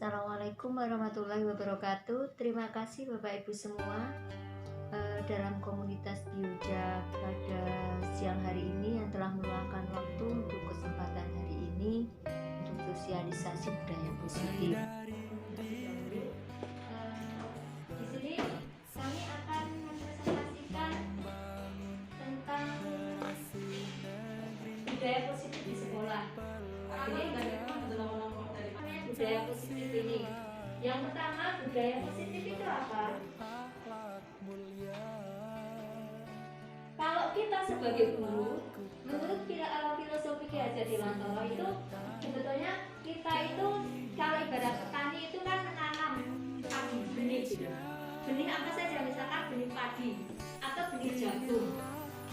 Assalamualaikum warahmatullahi wabarakatuh. Terima kasih Bapak Ibu semua dalam komunitas Bioja pada siang hari ini yang telah meluangkan waktu untuk kesempatan hari ini untuk sosialisasi budaya positif. Di sini kami akan mempresentasikan tentang budaya positif di sekolah. Jadi budaya positif ini. Yang pertama, budaya positif itu apa? Kalau kita sebagai guru, menurut filosofi Ki Hajar Dewantara itu sebetulnya kita itu kalau ibarat petani itu kan menanam padi benih, benih apa saja, misalkan benih padi atau benih jagung.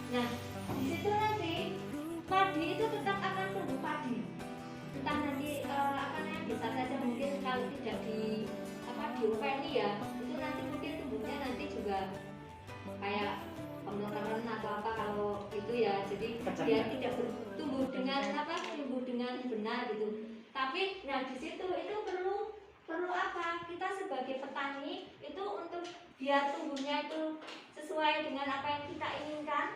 Nah, di situ nanti padi itu tetap akan tumbuh padi. Entah nanti bisa saja mungkin kalau tidak diopeni ya, itu nanti mungkin tumbuhnya nanti juga kayak pemeloran atau apa kalau itu ya, jadi dia tidak tumbuh dengan benar gitu. Tapi nah di situ itu perlu apa, kita sebagai petani itu untuk biar tumbuhnya itu sesuai dengan apa yang kita inginkan,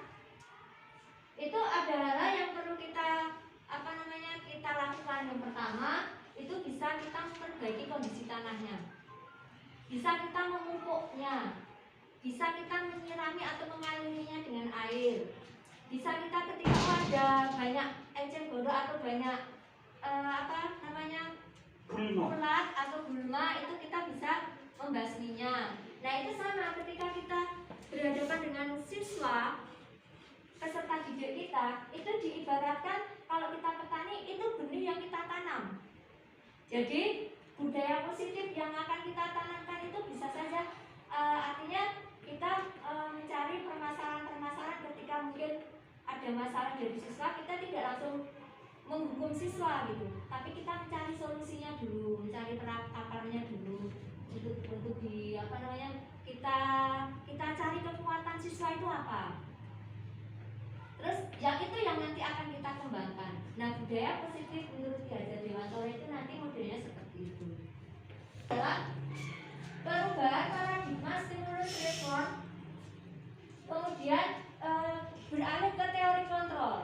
itu ada hal yang perlu kita kita lakukan. Yang pertama itu bisa kita memperbaiki kondisi tanahnya, bisa kita memupuknya, bisa kita menyirami atau mengalirinya dengan air, bisa kita ketika ada banyak eceng gondok atau banyak ulat atau gulma, itu kita bisa membasminya. Nah itu sama ketika kita berhadapan dengan siswa peserta didik kita, itu diibaratkan kalau kita petani itu benih yang kita tanam. Jadi budaya positif yang akan kita tanamkan itu bisa saja artinya kita mencari permasalahan-permasalahan ketika mungkin ada masalah dari siswa, kita tidak langsung menghukum siswa gitu, tapi kita mencari solusinya dulu, mencari akarnya dulu untuk kita cari kekuatan siswa itu apa. Terus yang itu yang nanti akan kita kembangkan. Nah budaya positif menurut Ki Hajar Dewantara itu nanti modelnya seperti itu. Adalah perubahan paradigma stimulus respon, kemudian beralih ke teori kontrol.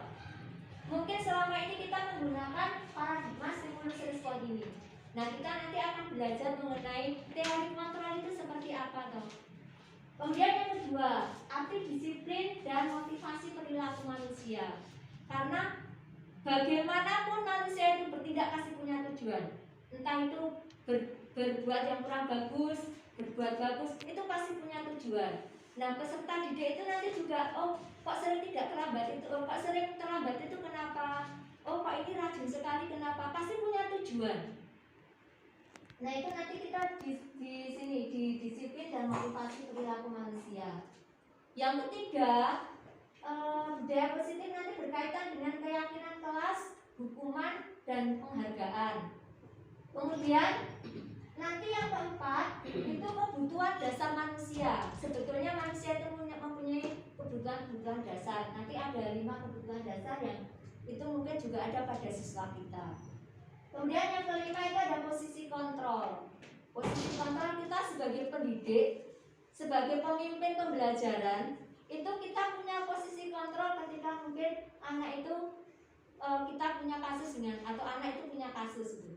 Mungkin selama ini kita menggunakan paradigma stimulus respon ini. Nah kita nanti akan belajar mengenai teori kontrol itu seperti apa toh. Kemudian yang kedua, arti disiplin dan motivasi perilaku manusia. Karena bagaimanapun manusia itu bertindak pasti punya tujuan. Entah itu berbuat yang kurang bagus, berbuat bagus, itu pasti punya tujuan. Nah peserta didik itu nanti juga, kok sering tidak terlambat itu, kok sering terlambat itu kenapa? Kok ini rajin sekali kenapa? Pasti punya tujuan. Nah itu nanti kita di sini di disiplin dan motivasi perilaku manusia. Yang ketiga, budaya positif nanti berkaitan dengan keyakinan kelas, hukuman, dan penghargaan. Kemudian nanti yang keempat itu kebutuhan dasar manusia. Sebetulnya manusia itu mempunyai kebutuhan dasar. Nanti ada 5 kebutuhan dasar yang itu mungkin juga ada pada siswa kita. Kemudian yang kelima itu ada posisi kontrol. Posisi kontrol kita sebagai pendidik, sebagai pemimpin pembelajaran, itu kita punya posisi kontrol ketika mungkin anak itu kita punya kasus dengan, atau anak itu punya kasus gitu.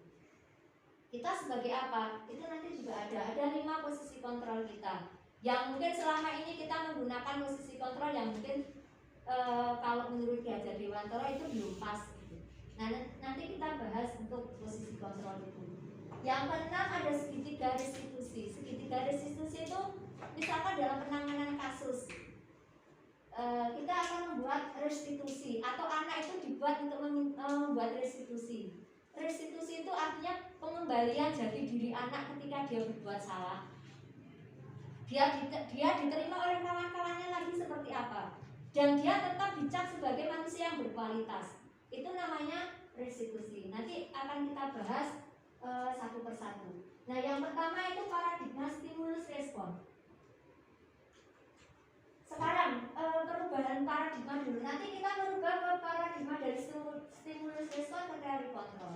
Kita sebagai apa? Itu nanti juga ada 5 posisi kontrol kita. Yang mungkin selama ini kita menggunakan posisi kontrol yang mungkin kalau menurut Ki Hajar Dewantara itu belum pas. Nah, nanti kita bahas untuk posisi kontrol itu. Yang keenam ada segitiga restitusi. Segitiga restitusi itu misalkan dalam penanganan kasus, kita akan membuat restitusi atau anak itu dibuat untuk membuat restitusi. Restitusi itu artinya pengembalian jati diri anak ketika dia berbuat salah. Dia diterima oleh kawan-kawannya lagi seperti apa, dan dia tetap dicap sebagai manusia yang berkualitas. Itu namanya restitusi. Nanti akan kita bahas satu persatu. Nah yang pertama itu paradigma stimulus respon. Sekarang perubahan paradigma dulu. Nanti kita merubah ke paradigma dari stimulus respon ke teori kontrol.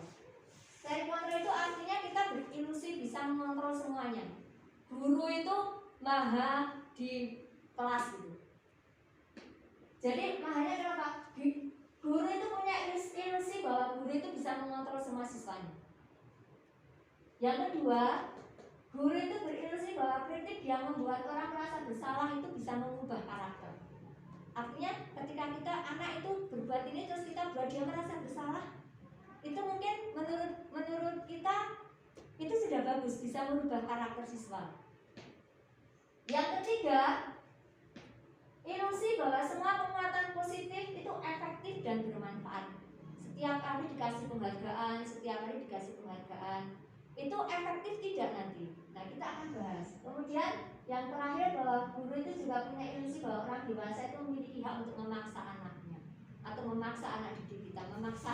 Teori kontrol itu artinya kita berilusi bisa mengontrol semuanya. Guru itu maha di kelas gitu. Jadi mahanya kenapa? Guru itu punya ilusi bahwa guru itu bisa mengontrol semua siswanya. Yang kedua, guru itu berilusi bahwa kritik yang membuat orang merasa bersalah itu bisa mengubah karakter. Artinya ketika kita anak itu berbuat ini terus kita buat dia merasa bersalah, itu mungkin menurut kita itu sudah bagus, bisa merubah karakter siswa. Yang ketiga, ilusi bahwa semua penguatan positif itu efektif dan bermanfaat. Setiap kali dikasih penghargaan, itu efektif tidak nanti. Nah, kita akan bahas. Kemudian yang terakhir, bahwa guru itu juga punya ilusi bahwa orang dewasa itu memiliki hak untuk memaksa anaknya atau memaksa anak didik kita, memaksa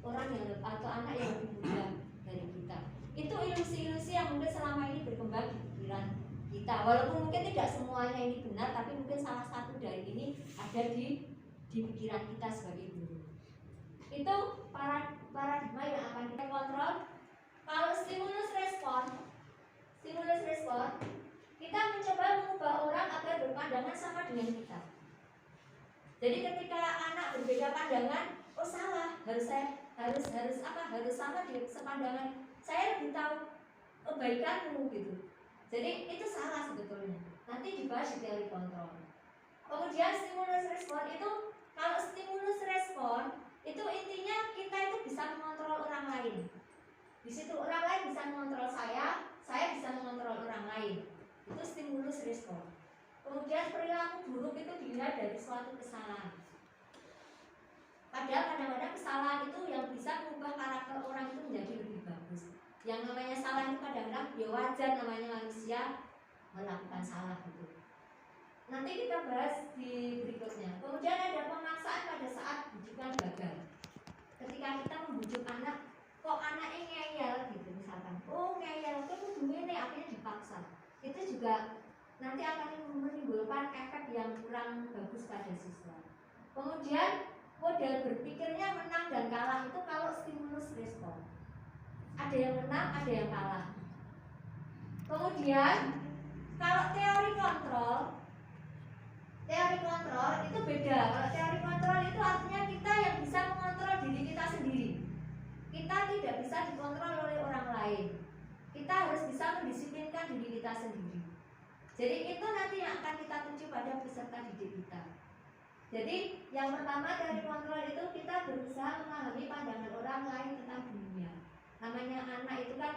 orang yang atau anak yang lebih muda dari kita. Itu ilusi-ilusi yang mungkin selama ini berkembang di pikiran kita. Walaupun mungkin tidak semuanya ini benar, tapi mungkin salah satu dari ini ada di pikiran kita sebagai guru. Itu paradigma yang akan kita kontrol. Kalau stimulus respon, kita mencoba mengubah orang agar berpandangan sama dengan kita. Jadi ketika anak berbeda pandangan, oh salah, harus sama di sepandangan. Saya lebih tahu kebaikanmu gitu. Jadi itu salah sebetulnya. Nanti dibahas di teori kontrol. Kemudian stimulus respon itu, kalau stimulus respon itu intinya kita itu bisa mengontrol orang lain. Di situ orang lain bisa mengontrol saya bisa mengontrol orang lain. Itu stimulus respon. Kemudian perilaku buruk itu dilihat dari suatu kesalahan. Padahal kadang-kadang kesalahan itu yang bisa mengubah karakter orang itu menjadi lebih bagus. Yang namanya salah itu kadang-kadang ya wajar, namanya manusia melakukan salah gitu. Nanti kita bahas di berikutnya. Kemudian ada pemaksaan pada saat bujukan gagal. Ketika kita membujuk anak, kok anaknya ngeyel gitu misalkan, oh ngeyel itu ini akhirnya dipaksa. Itu juga nanti akan menimbulkan efek yang kurang bagus pada siswa. Kemudian model berpikirnya menang dan kalah itu kalau stimulus respon. Ada yang menang, ada yang kalah. Kemudian kalau teori kontrol itu beda. Kalau teori kontrol itu artinya kita yang bisa mengontrol diri kita sendiri. Kita tidak bisa dikontrol oleh orang lain. Kita harus bisa mendisiplinkan diri kita sendiri. Jadi itu nanti yang akan kita tuju pada peserta didik kita. Jadi yang pertama dari kontrol itu kita berusaha memahami pandangan orang lain tentang dunia. Namanya anak itu kan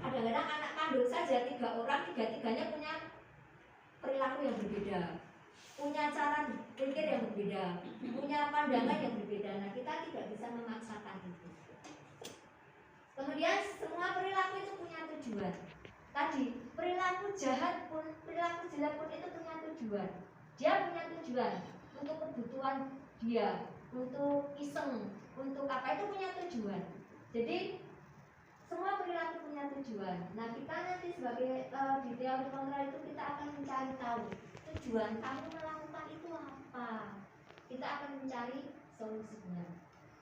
kadang-kadang anak kandung saja 3 orang, 3-tiganya punya perilaku yang berbeda, punya cara pikir yang berbeda, punya pandangan yang berbeda. Nah, kita tidak bisa memaksakan itu. Kemudian semua perilaku itu punya tujuan. Tadi perilaku jahat pun, perilaku jelek pun itu punya tujuan. Dia punya tujuan untuk kebutuhan dia, untuk iseng, untuk apa, itu punya tujuan. Jadi semua perilaku punya tujuan. Nah, kita nanti sebagai di teori kontrol itu kita akan mencari tahu tujuan kamu melakukan itu apa. Kita akan mencari solusinya.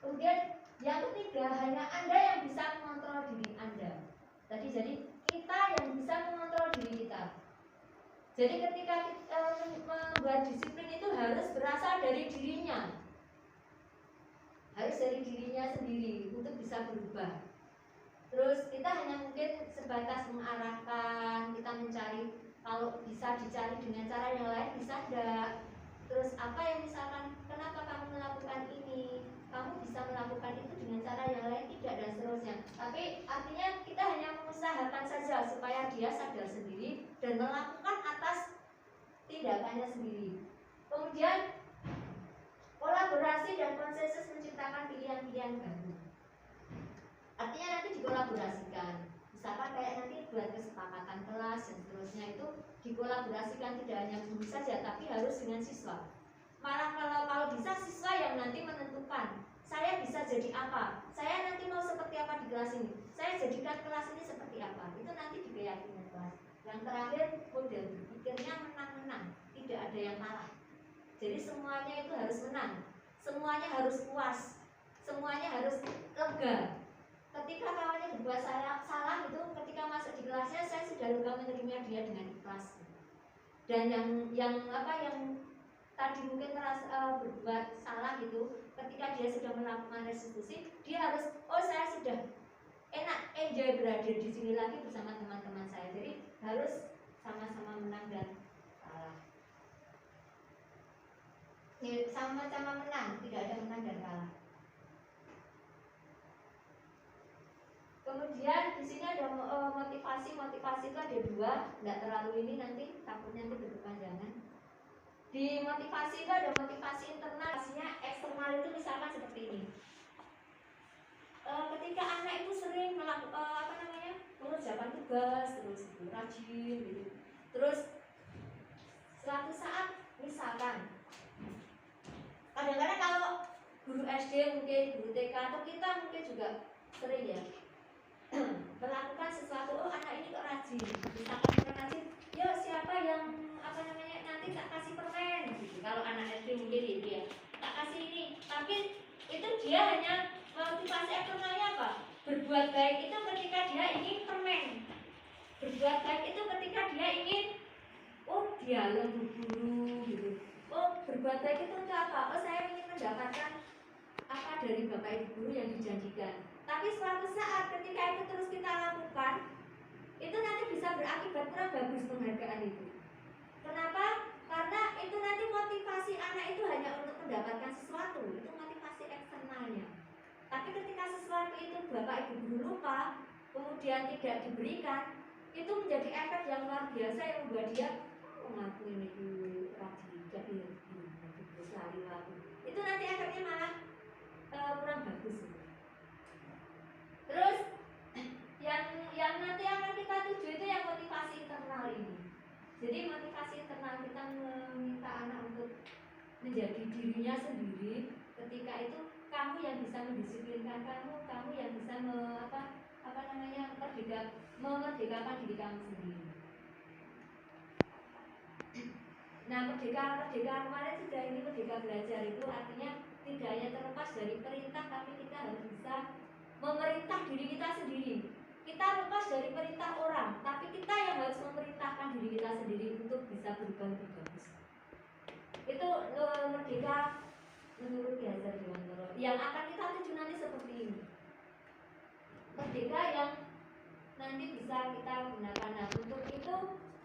Kemudian yang ketiga, hanya Anda yang bisa mengontrol diri Anda. Tadi jadi kita yang bisa mengontrol diri kita. Jadi ketika kita membuat disiplin itu harus berasal dari dirinya. Harus dari dirinya sendiri untuk bisa berubah. Terus kita hanya mungkin sebatas mengarahkan, kita mencari, kalau bisa dicari dengan cara yang lain bisa enggak. Terus apa yang misalkan, kenapa kamu melakukan ini, kamu bisa melakukan itu dengan cara yang lain tidak, dan seterusnya. Tapi artinya kita hanya mengusahakan saja supaya dia sadar sendiri dan melakukan atas tindakannya sendiri. Kemudian kolaborasi dan konsensus menciptakan pilihan-pilihan baru. Artinya nanti dikolaborasikan. Misalkan kayak nanti buat kesepakatan kelas dan seterusnya, itu dikolaborasikan, tidak hanya guru saja tapi harus dengan siswa. Malah kalau bisa siswa yang nanti menentukan, saya bisa jadi apa, saya nanti mau seperti apa di kelas ini, saya jadikan kelas ini seperti apa. Itu nanti di keyakinan kelas. Yang terakhir, model berpikirnya menang-menang, tidak ada yang kalah. Jadi semuanya itu harus menang, semuanya harus puas, semuanya harus lega. ketika kawannya berbuat salah itu, ketika masuk di kelasnya saya sudah lupa menerima dia dengan ikhlas. Dan yang tadi mungkin merasa berbuat salah itu, ketika dia sudah melakukan restitusi, dia harus, oh saya sudah enak, enjoy berada di sini lagi bersama teman-teman saya. Jadi harus sama-sama menang dan kalah. Sama-sama menang, tidak ada menang dan kalah. Kemudian di sini ada motivasi itu ada dua, nggak terlalu ini nanti takutnya nanti berkepanjangan. Di motivasi itu ada motivasi internal, pastinya eksternal itu misalkan seperti ini. Ketika anak itu sering melakukan mengerjakan tugas terus itu rajin gitu. Terus suatu saat misalkan kadang-kadang kalau guru SD mungkin guru TK atau kita mungkin juga sering ya melakukan sesuatu, oh anak ini kok rajin, misalkan rajin, yo siapa yang nanti tak kasih permen gitu. Kalau anak SD mungkin itu ya, tak kasih ini, tapi itu dia hanya motivasi eksternalnya apa? Berbuat baik itu ketika dia ingin permen, berbuat baik itu ketika dia ingin, oh dia lembut guru gitu, oh berbuat baik itu untuk apa? Oh saya ingin mendapatkan apa dari bapak ibu guru yang dijanjikan. Tapi suatu saat ketika itu terus kita lakukan, itu nanti bisa berakibat kurang bagus penghargaan itu. Kenapa? Karena itu nanti motivasi anak itu hanya untuk mendapatkan sesuatu, itu motivasi eksternalnya. Tapi ketika sesuatu itu bapak ibu guru lupa, kemudian tidak diberikan, itu menjadi efek yang luar biasa yang membuat dia ngakuin itu rajin, jadi selalu laku. Itu nanti efeknya malah kurang bagus. Terus yang nanti akan kita tuju itu yang motivasi internal ini. Jadi motivasi internal kita meminta anak untuk menjadi dirinya sendiri. Ketika itu kamu yang bisa mendisiplinkan kamu yang bisa memerdekakan diri kamu sendiri. Nah, merdeka kemarin sudah ini merdeka belajar itu artinya tidak hanya terlepas dari perintah, tapi kita harus bisa memerintah diri kita sendiri. Kita lepas dari perintah orang, tapi kita yang harus memerintahkan diri kita sendiri untuk bisa berubah lebih bagus. Itu merdeka menurut Ki Hajar Dewantara. Yang akan kita tuju nanti seperti ini. Merdeka yang nanti bisa kita gunakan. Nah, untuk itu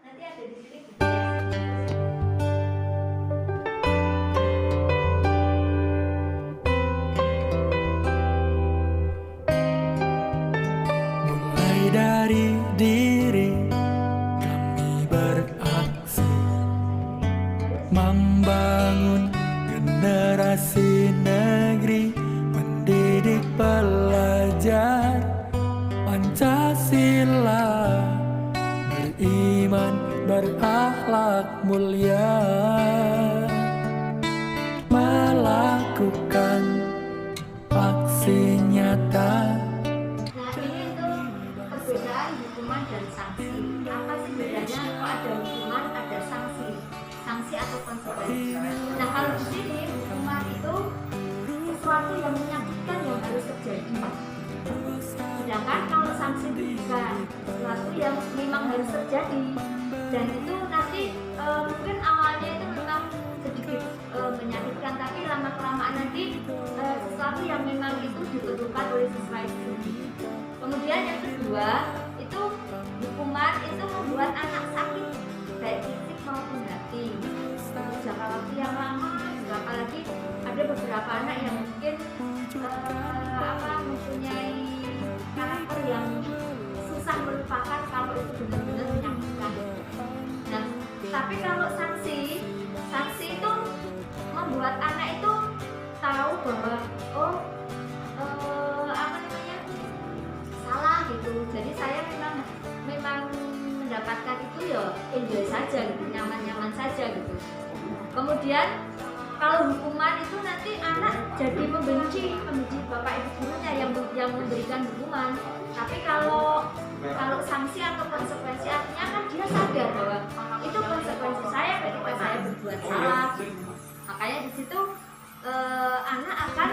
nanti ada di sini. Dari diri kami beraksi membangun generasi negeri, mendidik pelajar Pancasila, beriman berakhlak mulia, melakukan aksi nyata. Dan sanksi. Apa sih bedanya? Kok ada hukuman, ada sanksi atau konsekuensi. Nah, kalau di sini hukuman itu sesuatu yang menyakitkan yang harus terjadi. Sedangkan kalau sanksi itu bukan sesuatu yang memang harus terjadi. Dan itu nanti mungkin awalnya itu memang sedikit menyakitkan, tapi lama kelamaan nanti sesuatu yang memang itu diperlukan oleh sesuatu. Kemudian yang kedua itu hukuman itu membuat anak sakit baik fisik maupun hati. Jangka waktu yang lama, juga apalagi ada beberapa anak yang mungkin mempunyai karakter yang susah melupakan kalau itu benar-benar menyakitkan. Nah, tapi kalau sanksi itu membuat anak itu tahu bahwa salah gitu. Jadi saya memang mendapatkan itu ya enjoy saja gitu, nyaman-nyaman saja gitu. Kemudian kalau hukuman itu nanti anak jadi membenci bapak ibu gurunya yang memberikan hukuman. Tapi kalau sanksi atau konsekuensi artinya kan dia sadar bahwa itu konsekuensi saya ketika saya berbuat salah. Makanya di situ anak akan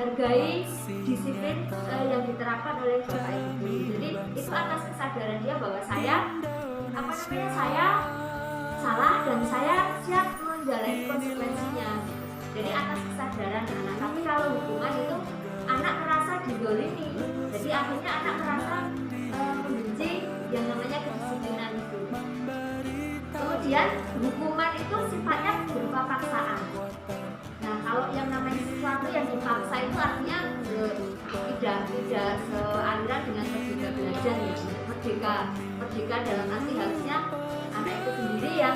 hargai disiplin yang diterapkan oleh bapak ibu guru. Jadi itu atas kesadaran dia bahwa saya saya salah dan saya siap menjalani konsekuensinya. Jadi atas kesadaran anak. Tapi kalau hukuman itu anak merasa dizalimi, jadi akhirnya anak merasa membenci yang namanya kedisiplinan itu. Kemudian hukuman itu sifatnya berupa paksaan. Nah, kalau yang namanya sesuatu yang dipaksa itu artinya tidak sealiran dengan merdeka belajar ya. Merdeka dalam arti harusnya anak itu sendiri yang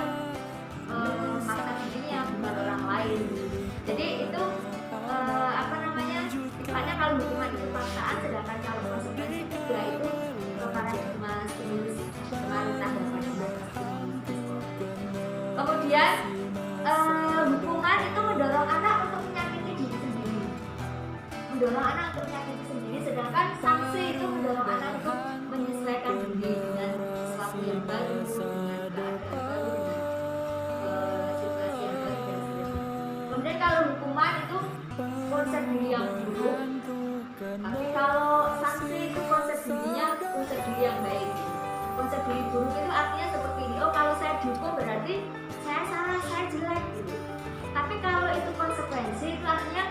memaksa dirinya, bukan orang lain. Jadi itu sifatnya kalau hukuman itu paksaan, sedangkan kalau konsekuensi juga itu paradigma stimulus pemerintah dan paradigma stimulus. Kemudian hukuman itu mendorong anak untuk menyakiti diri sendiri, sedangkan sanksi itu mendorong anak untuk menyesuaikan diri dengan sesuatu yang baru, dengan keadaan baru, situasi yang baru dan sebagainya. Kemudian kalau hukuman itu konsep diri yang buruk, tapi kalau sanksi itu konsep diri yang baik. Konsep diri buruk itu artinya seperti ini, oh kalau saya dihukum berarti saya salah, saya jelek gitu. Tapi kalau itu konsekuensi itu artinya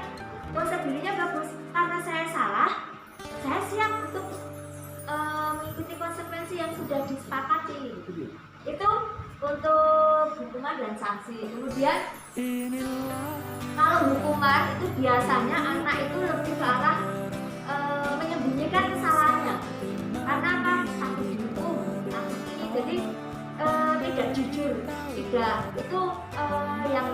konsep dirinya bagus, karena saya salah, saya siap untuk mengikuti konsekuensi yang sudah disepakati gitu. Itu untuk hukuman dan sanksi. Kemudian kalau hukuman itu biasanya anak itu lebih ke arah menyembunyikan kesalahannya. Karena apa? Takut dihukum, takut ini. Jadi tidak jujur, tidak itu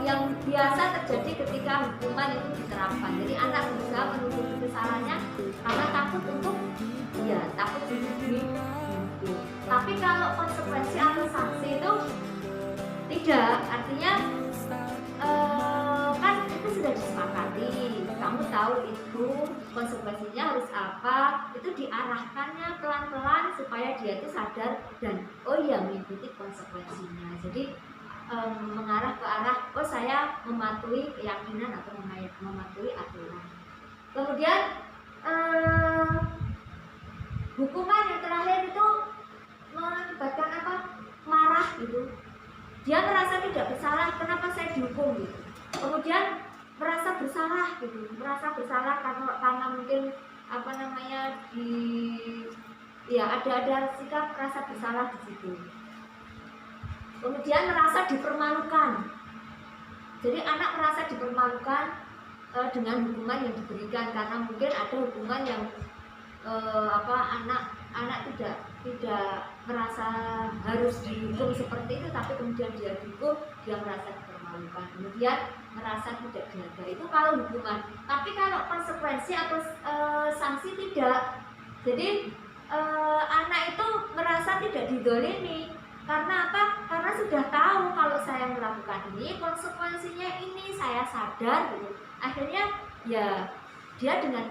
yang biasa terjadi ketika hukuman itu diterapkan. Jadi anak berusaha menutupi kesalahannya karena takut untuk dihukum. Tapi kalau konsekuensi atau sanksi itu tidak, artinya kan itu sudah disepakati, kamu tahu itu konsekuensinya harus apa, itu diarahkannya pelan-pelan supaya dia itu sadar dan oh iya mengikuti konsekuensinya. Jadi mengarah ke arah oh saya mematuhi keyakinan atau mematuhi aturan. Kemudian hukuman yang terakhir itu mengakibatkan apa? Marah gitu. Dia merasa tidak bersalah, kenapa saya dihukum gitu. Kemudian merasa bersalah karena mungkin ada sikap merasa bersalah di situ. Kemudian merasa dipermalukan. Jadi anak merasa dipermalukan dengan hukuman yang diberikan, karena mungkin ada hukuman yang anak tidak merasa harus dihukum seperti itu, tapi kemudian dia dihukum, dia merasa dipermalukan, kemudian merasa tidak dihargai. Itu kalau hukuman. Tapi kalau konsekuensi atau sanksi tidak. Jadi anak itu merasa tidak dizalimi. Karena apa? Karena sudah tahu kalau saya melakukan ini konsekuensinya ini, saya sadar gitu. Akhirnya ya dia dengan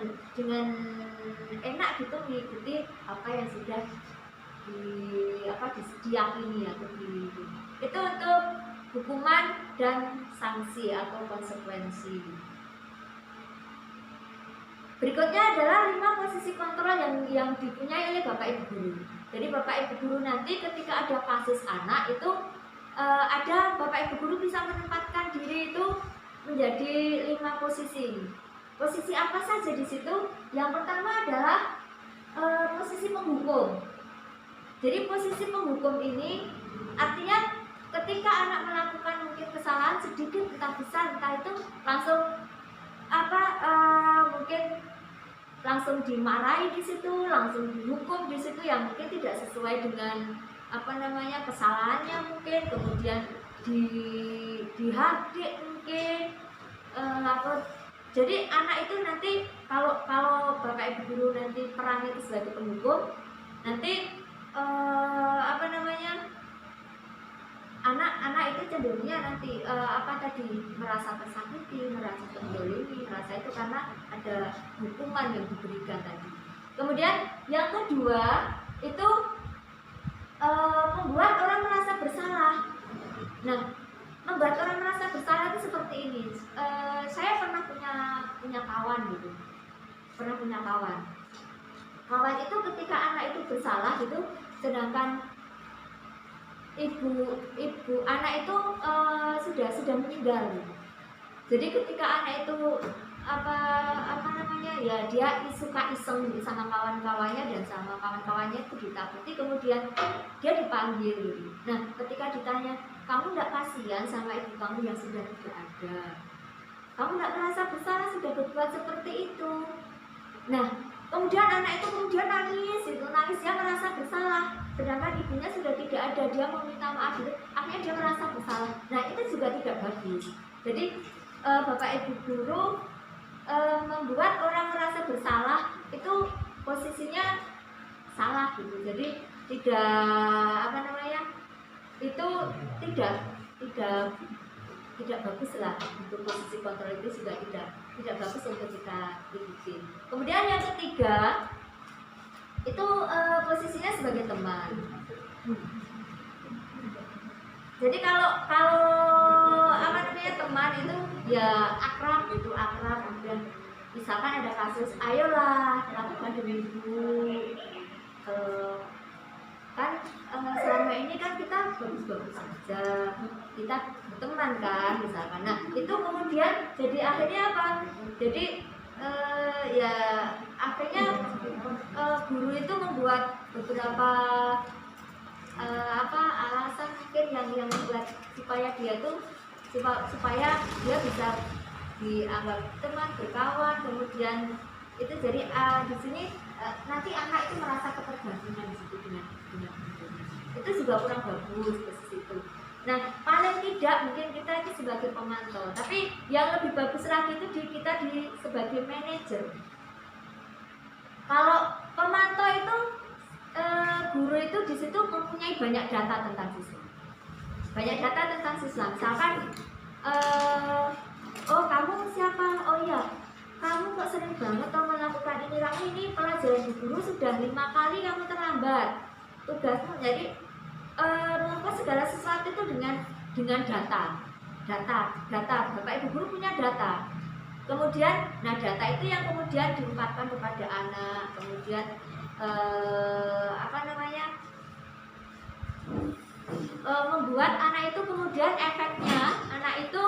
enak gitu mengikuti apa yang sudah diyakini atau itu untuk hukuman dan sanksi atau konsekuensi. Berikutnya adalah 5 posisi kontrol yang dipunyai oleh Bapak Ibu guru. Jadi Bapak Ibu guru nanti ketika ada kasus anak itu ada Bapak Ibu guru bisa menempatkan diri itu menjadi 5 posisi. Posisi apa saja di situ? Yang pertama adalah posisi penghukum. Jadi posisi penghukum ini artinya ketika anak melakukan mungkin kesalahan sedikit entah besar entah itu mungkin langsung dimarahi di situ, langsung dihukum di situ yang mungkin tidak sesuai dengan kesalahannya mungkin, kemudian dihadik mungkin jadi anak itu nanti kalau Bapak Ibu guru nanti peran itu sebagai penghukum, nanti anak itu cenderungnya nanti merasa tersakiti, merasa terzalimi, merasa itu karena ada hukuman yang diberikan tadi. Kemudian yang kedua itu membuat orang merasa bersalah. Nah, membuat orang merasa bersalah itu seperti ini. Saya pernah punya kawan gitu. pernah punya kawan. Kawan itu ketika anak itu bersalah gitu, sedangkan ibu anak itu sudah meninggal. Jadi ketika anak itu apa namanya ya, dia suka iseng gitu sama kawan-kawannya dan sama kawan-kawannya itu ditakuti, kemudian dia dipanggil gitu. Nah ketika ditanya, kamu tidak kasihan sama ibu kamu yang sudah tidak ada, kamu tidak merasa bersalah sudah berbuat seperti itu. Nah kemudian anak itu kemudian nangis, dia merasa bersalah, sedangkan ibunya sudah tidak ada, dia meminta maaf gitu, akhirnya dia merasa bersalah. Nah itu juga tidak bagus. Jadi bapak ibu guru membuat orang merasa bersalah itu posisinya salah gitu. Jadi tidak itu tidak bagus lah untuk posisi kontrol itu, juga tidak bagus untuk kita bikin. Kemudian yang ketiga itu posisinya sebagai teman. Jadi kalau teman itu ya akrab gitu, kemudian misalkan ada kasus, ayolah lakukan demi ibu, kan selama ini kan kita bagus-bagus saja, kita berteman kan misalkan. Nah itu kemudian jadi akhirnya apa? Jadi ya akhirnya guru itu membuat beberapa alasan mungkin yang membuat supaya dia bisa dianggap teman, berkawan, kemudian itu jadi di sini nanti anak itu merasa ketergantungan di situ dengan itu juga kurang bagus ke situ. Nah paling tidak mungkin kita itu sebagai pemantau, tapi yang lebih bagus lagi itu kita sebagai manajer. Kalau pemantau itu guru itu di situ mempunyai banyak data tentang siswa. Misalkan oh kamu siapa? Oh iya, kamu kok sering banget melakukan ini. Kamu ini pelajaran di guru sudah 5 kali kamu terlambat tugasmu. Jadi mengukur segala sesuatu itu dengan data. Bapak ibu guru punya data. Kemudian, nah data itu yang kemudian diungkapkan kepada anak. Kemudian membuat anak itu kemudian efeknya anak itu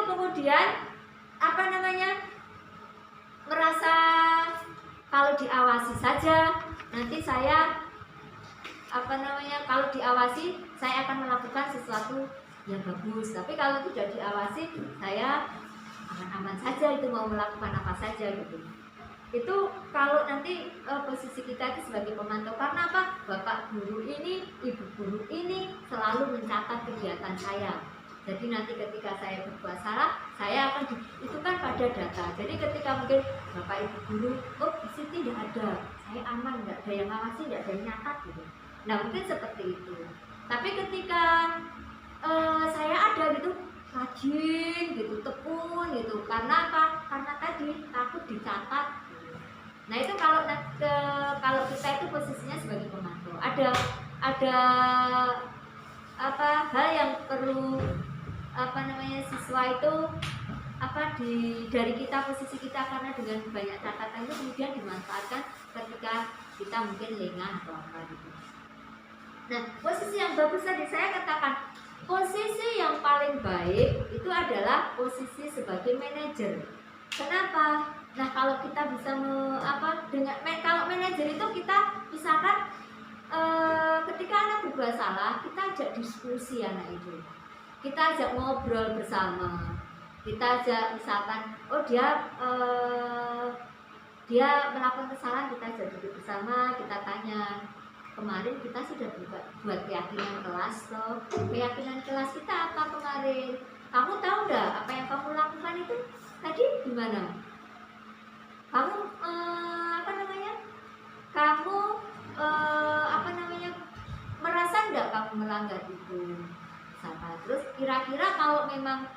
kemudian merasa kalau diawasi saja nanti saya kalau diawasi saya akan melakukan sesuatu yang bagus, tapi kalau tidak diawasi saya aman-aman saja, itu mau melakukan apa saja gitu. Itu kalau nanti posisi kita itu sebagai pemantau. Karena apa? Bapak guru ini, ibu guru ini selalu mencatat kegiatan saya. Jadi nanti ketika saya berbuat salah, saya akan itu kan pada data. Jadi ketika mungkin bapak ibu guru, oh di sini tidak ada, saya aman, tidak ada yang ngawasi, tidak ada yang nyatat gitu. Nah mungkin seperti itu. Tapi ketika saya ada gitu, rajin gitu, tekun gitu. Karena apa? Karena tadi takut dicatat. Nah itu kalau kita itu posisinya sebagai pemantau, ada hal yang perlu siswa itu dari kita, posisi kita, karena dengan banyak catatan itu kemudian dimanfaatkan ketika kita mungkin lengah atau apa gitu. Nah posisi yang bagus tadi saya katakan, posisi yang paling baik itu adalah posisi sebagai manajer. Kenapa? Nah kalau kita bisa kalau manajer itu kita misalkan ketika anak berbuat salah, kita ajak diskusi anak itu, kita ajak ngobrol bersama, kita ajak misalkan dia melakukan kesalahan, kita ajak duduk bersama, kita tanya, kemarin kita sudah buat keyakinan kelas toh, keyakinan kelas kita apa kemarin, kamu tahu nggak apa yang kamu lakukan itu tadi gimana? Kamu merasa nggak kamu melanggar itu sama? Terus kira-kira kalau memang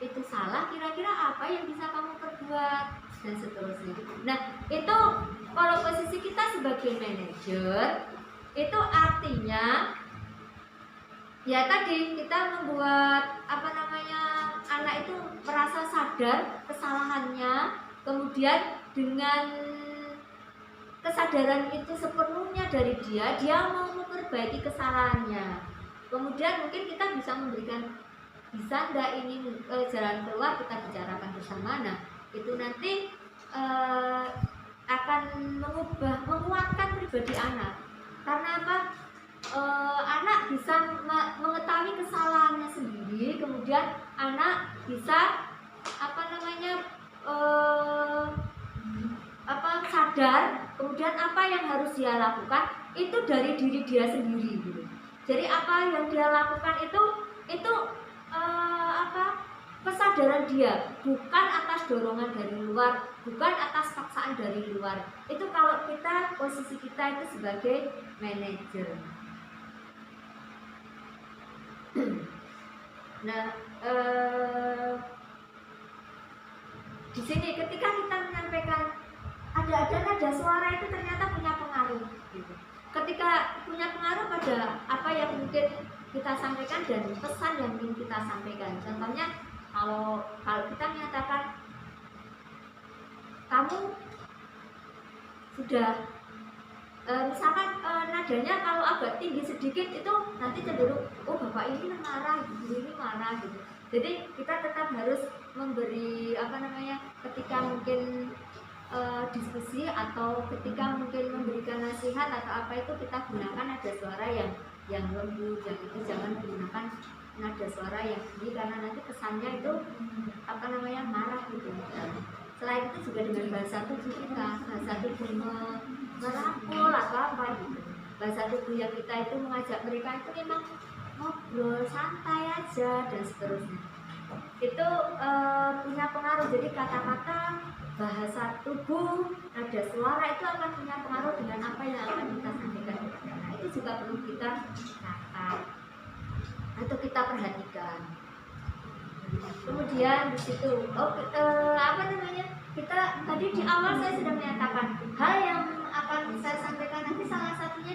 itu salah, kira-kira apa yang bisa kamu perbuat dan seterusnya. Nah itu kalau posisi kita sebagai manajer itu artinya ya tadi kita membuat anak anak itu merasa sadar kesalahannya, kemudian dengan kesadaran itu sepenuhnya dari dia mau memperbaiki kesalahannya. Kemudian mungkin kita bisa memberikan, bisa enggak ini jalan keluar, kita bicarakan bersama. Nah itu nanti akan menguatkan pribadi anak. Karena apa? Anak bisa mengetahui kesalahannya sendiri, kemudian anak bisa sadar, kemudian apa yang harus dia lakukan itu dari diri dia sendiri gitu. Jadi apa yang dia lakukan itu kesadaran dia, bukan atas dorongan dari luar, bukan atas paksaan dari luar. Itu kalau kita, posisi kita itu sebagai manajer. Nah, di sini ketika kita menyampaikan ada nada suara itu ternyata punya pengaruh gitu. Ketika punya pengaruh pada apa yang mungkin kita sampaikan dan pesan yang ingin kita sampaikan. Contohnya kalau kita menyatakan kamu sudah misalkan nadanya kalau agak tinggi sedikit itu nanti cenderung bapak ini marah, ibu ini marah gitu. Jadi kita tetap harus memberi ketika mungkin diskusi atau ketika mungkin memberikan nasihat atau apa itu kita gunakan nada suara yang lembut, jangan gunakan nada suara yang tinggi karena nanti kesannya itu marah gitu. Selain itu juga dengan bahasa tubuh kita, bahasa tubuh merangkul atau apa gitu. Bahasa tubuh yang kita itu mengajak mereka itu memang ngobrol santai aja dan seterusnya. Itu punya pengaruh. Jadi kata-kata, bahasa tubuh, nada suara itu akan punya pengaruh dengan apa yang akan kita sampaikan. Nah, itu juga perlu kita catat atau kita perhatikan. Kemudian di situ kita tadi di awal saya sudah menyatakan hal yang akan saya sampaikan nanti salah satunya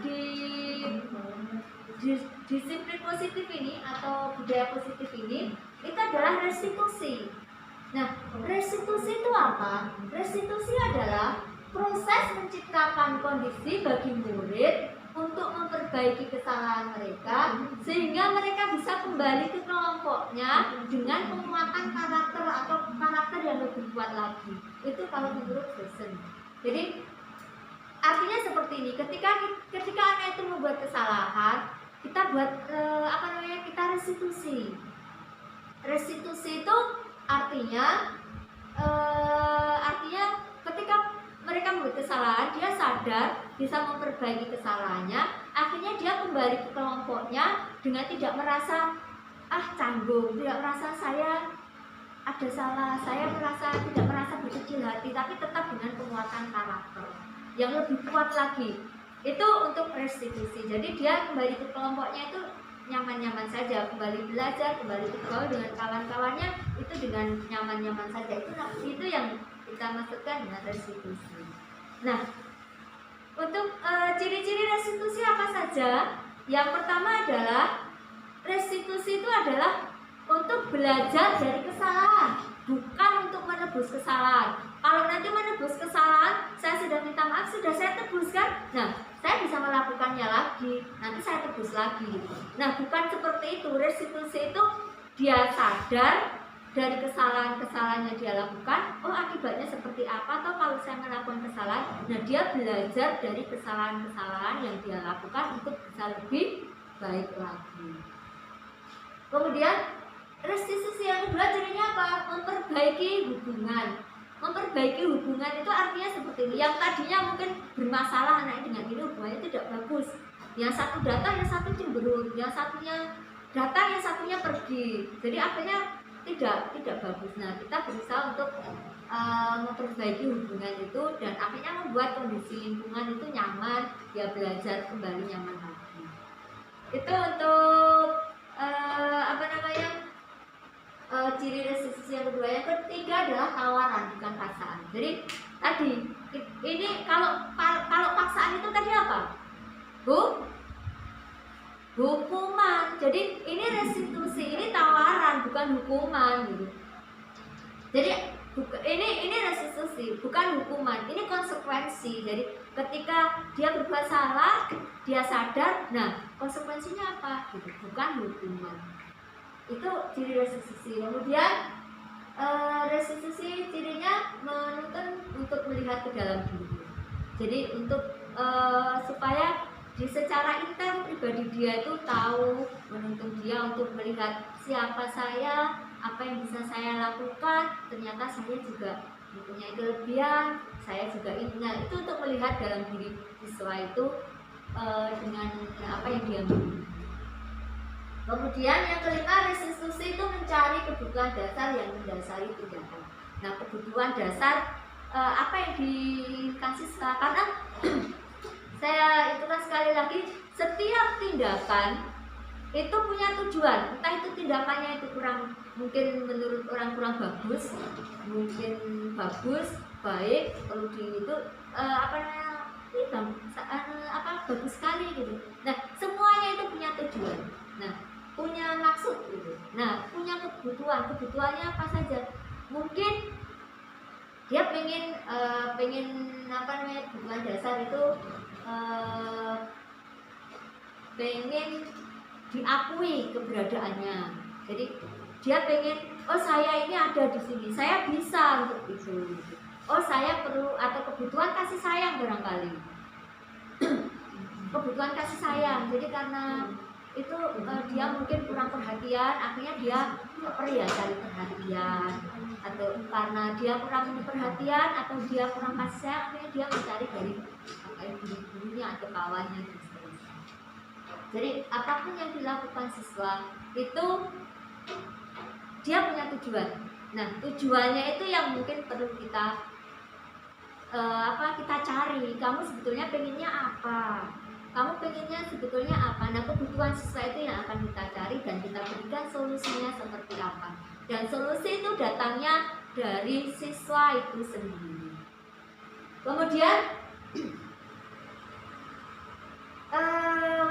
di disiplin positif ini atau budaya positif ini itu adalah restitusi. Nah, restitusi itu apa? Restitusi adalah proses menciptakan kondisi bagi murid untuk memperbaiki kesalahan mereka sehingga mereka bisa kembali ke kelompoknya dengan penguatan karakter atau karakter yang lebih kuat lagi. Itu kalau menurut Jason. Jadi artinya seperti ini, ketika anak itu membuat kesalahan, kita buat kita restitusi. Restitusi itu artinya ketika mereka membuat kesalahan, dia sadar bisa memperbaiki kesalahannya, akhirnya dia kembali ke kelompoknya dengan tidak merasa canggung, tidak merasa saya ada salah, saya tidak merasa berkecil hati, tapi tetap dengan penguatan karakter yang lebih kuat lagi. Itu untuk restitusi. Jadi dia kembali ke kelompoknya itu nyaman-nyaman saja, kembali belajar, kembali bergaul dengan kawan-kawannya itu dengan nyaman-nyaman saja. Itu yang kita maksudkan dengan restitusi. Nah, untuk ciri-ciri restitusi apa saja? Yang pertama adalah restitusi itu adalah untuk belajar dari kesalahan, bukan untuk menebus kesalahan. Kalau nanti menebus kesalahan, saya sudah minta maaf, sudah saya tebus kan? Nah, saya bisa melakukannya lagi, nanti saya tebus lagi. Nah, bukan seperti itu. Restitusi itu dia sadar dari kesalahan-kesalahan yang dia lakukan, akibatnya seperti apa, atau kalau saya melakukan kesalahan, nah dia belajar dari kesalahan-kesalahan yang dia lakukan untuk bisa lebih baik lagi. Kemudian restitusi yang kedua cirinya apa? Memperbaiki hubungan. Memperbaiki hubungan itu artinya seperti ini. Yang tadinya mungkin bermasalah anaknya dengan ini, hubungannya tidak bagus. Yang satu datang, yang satu cemberut, yang satunya datang, yang satunya pergi. Jadi akhirnya tidak bagus. Nah, kita berusaha untuk memperbaiki hubungan itu dan akhirnya membuat kondisi lingkungan itu nyaman, dia belajar kembali nyaman lagi. Itu untuk ciri restitusi yang kedua. Yang ketiga adalah tawaran, bukan paksaan. Jadi tadi ini kalau paksaan itu tadi apa? Hukuman. Jadi ini restitusi, ini tawaran bukan hukuman gitu. Jadi ini restitusi bukan hukuman, ini konsekuensi. Jadi ketika dia berbuat salah, dia sadar, nah konsekuensinya apa gitu, bukan hukuman. Itu ciri restitusi. Kemudian restitusi cirinya menuntun untuk melihat ke dalam diri. Jadi untuk supaya di secara intern pribadi dia itu tahu, menuntun dia untuk melihat siapa saya, apa yang bisa saya lakukan, ternyata saya juga mempunyai kelebihan, saya juga ini. Nah, itu untuk melihat dalam diri siswa itu dengan apa yang dia miliki. Kemudian yang kelima, restitusi itu mencari kebutuhan dasar yang mendasari tindakan. Nah, kebutuhan dasar apa yang dikasih siswa, karena saya itu kan sekali lagi, setiap tindakan itu punya tujuan. Entah itu tindakannya itu kurang, mungkin menurut orang kurang bagus, mungkin bagus, baik, perlu di itu bagus sekali gitu. Nah, semuanya itu punya tujuan. Nah, punya maksud gitu. Nah, punya kebutuhan. Kebutuhannya apa saja? Mungkin dia pengen kebutuhan dasar itu pengen diakui keberadaannya. Jadi dia pengen, oh saya ini ada di sini, saya bisa untuk itu. Oh saya perlu, atau kebutuhan kasih sayang barangkali. Kebutuhan kasih sayang. Jadi karena itu dia mungkin kurang perhatian, akhirnya dia cari perhatian, atau karena dia kurang perhatian atau dia kurang kasih sayang, akhirnya dia mencari dari guru-gurunya atau kawannya. Jadi apapun yang dilakukan siswa itu dia punya tujuan. Nah, tujuannya itu yang mungkin perlu kita kita cari. Kamu sebetulnya pengennya apa? Kamu pengennya sebetulnya apa? Nah, kebutuhan siswa itu yang akan kita cari dan kita berikan solusinya seperti apa. Dan solusi itu datangnya dari siswa itu sendiri. Kemudian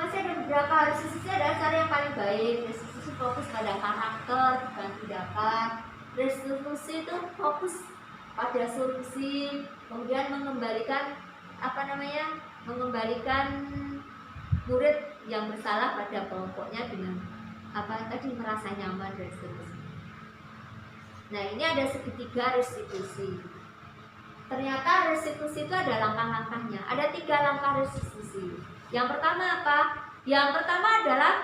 masih ada beberapa. Restitusi adalah cara yang paling baik. Restitusi fokus pada karakter bukan tindakan. Restitusi itu fokus pada solusi, kemudian mengembalikan murid yang bersalah pada kelompoknya dengan merasa nyaman dan seterusnya. Nah, ini ada segitiga restitusi. Ternyata restitusi itu ada langkah-langkahnya. Ada 3 langkah restitusi. Yang pertama apa? Yang pertama adalah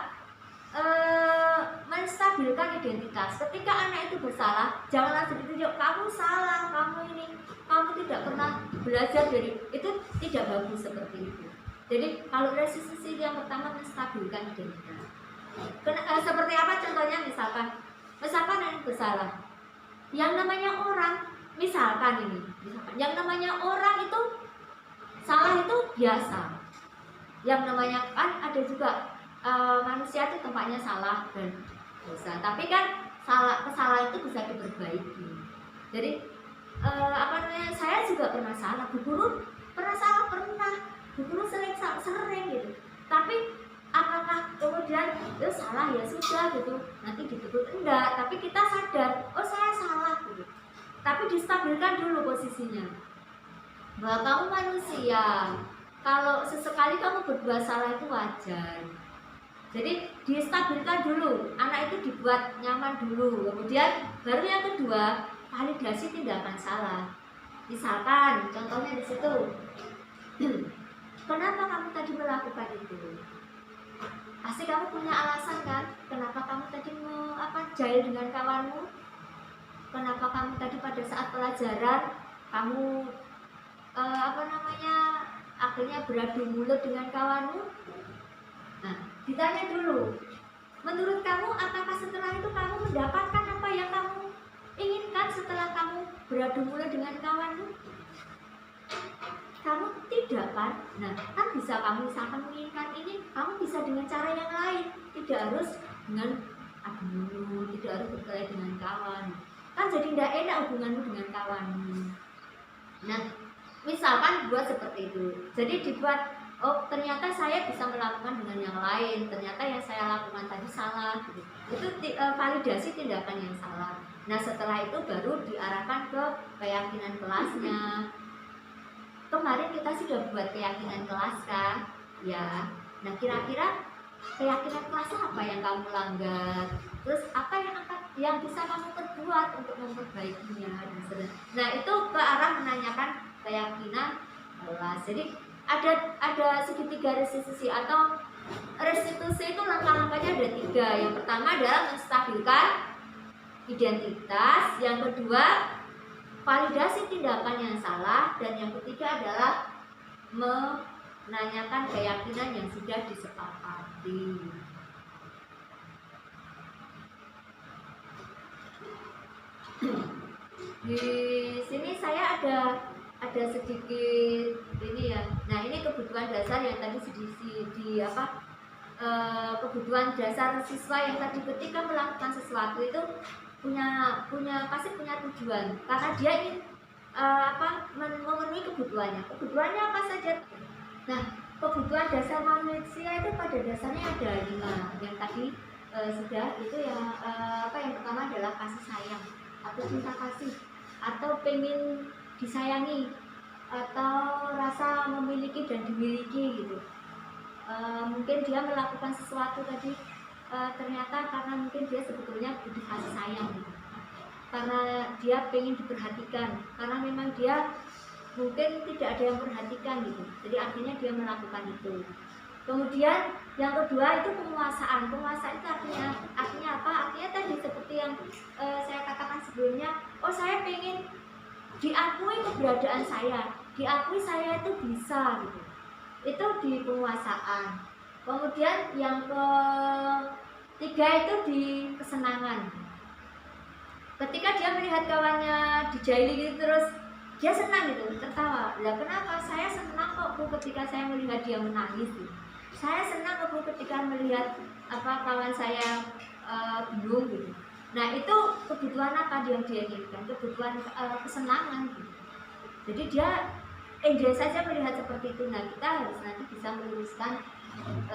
menstabilkan identitas. Ketika anak itu bersalah, jangan langsung ditunjuk, kamu salah, kamu tidak pernah belajar dari itu, tidak bagus seperti itu. Jadi kalau restitusi yang pertama menstabilkan identitas. Seperti apa contohnya? Misalkan anak bersalah. Yang namanya orang, yang namanya orang itu salah itu biasa. Yang namanya kan ada juga manusia itu tempatnya salah dan dosa. Tapi kan kesalahan itu bisa diperbaiki. Jadi saya juga pernah salah. Bu Guru pernah salah, Bu Guru sering gitu. Tapi apakah kemudian salah ya sudah gitu, nanti ditegur? Enggak, tapi kita sadar, oh saya salah gitu. Tapi distabilkan dulu posisinya, bahwa kamu manusia, kalau sesekali kamu berbuat salah itu wajar. Jadi distabilkan dulu, anak itu dibuat nyaman dulu. Kemudian baru yang kedua, validasi tindakan salah. Misalkan contohnya di situ, kenapa kamu tadi melakukan itu? Pasti kamu punya alasan kan? Kenapa kamu tadi jahil dengan kawanmu? Kenapa kamu tadi pada saat pelajaran kamu akhirnya beradu mulut dengan kawanmu? Nah, ditanya dulu, menurut kamu apakah setelah itu kamu mendapatkan apa yang kamu inginkan setelah kamu beradu mulut dengan kawanmu? Kamu tidak kan? Nah, kan bisa kamu misalkan menginginkan ini, kamu bisa dengan cara yang lain, tidak harus dengan adu mulut, tidak harus berkelahi dengan kawan. Kan jadi tidak enak hubunganmu dengan kawanmu. Nah, misalkan buat seperti itu. Jadi dibuat oh ternyata saya bisa melakukan dengan yang lain, ternyata yang saya lakukan tadi salah gitu. Itu validasi tindakan yang salah. Nah setelah itu baru diarahkan ke keyakinan kelasnya. Kemarin kita sudah buat keyakinan kelas kan ya. Nah kira-kira keyakinan kelas apa yang kamu langgar, terus apa yang bisa kamu perbuat untuk memperbaikinya. Nah itu ke arah menanyakan keyakinan kelas. Jadi ada segitiga restitusi atau restitusi itu langkah-langkahnya ada 3. Yang pertama adalah menstabilkan identitas, yang kedua validasi tindakan yang salah, dan yang ketiga adalah menanyakan keyakinan yang sudah disepakati. Di sini saya ada sedikit ini ya. Nah ini kebutuhan dasar yang tadi kebutuhan dasar siswa yang tadi ketika melakukan sesuatu itu pasti punya tujuan karena dia ingin memenuhi kebutuhannya. Kebutuhannya apa saja? Nah kebutuhan dasar manusia itu pada dasarnya ada 5 yang tadi sudah itu yang pertama adalah kasih sayang atau cinta kasih atau pengen disayangi atau rasa memiliki dan dimiliki gitu. Mungkin dia melakukan sesuatu tadi ternyata karena mungkin dia sebetulnya butuh kasih sayang gitu. Karena dia pengen diperhatikan, karena memang dia mungkin tidak ada yang perhatikan gitu. Jadi akhirnya dia melakukan itu. Kemudian yang kedua itu penguasaan. Penguasaan itu artinya apa? Artinya tadi seperti yang saya katakan sebelumnya. Oh saya pengen diakui keberadaan saya, diakui saya itu bisa gitu. Itu di penguasaan. Kemudian yang ketiga itu di kesenangan. Ketika dia melihat kawannya dijaili gitu terus dia senang gitu, tertawa. Lah kenapa? Saya senang kok Bu ketika saya melihat dia menangis gitu. Saya senang kok Bu ketika melihat kawan saya bingung gitu. Nah itu kebutuhan apa yang dia inginkan? Kebutuhan kesenangan gitu. Jadi dia enjoy saja melihat seperti itu. Nah kita harus nanti bisa meluruskan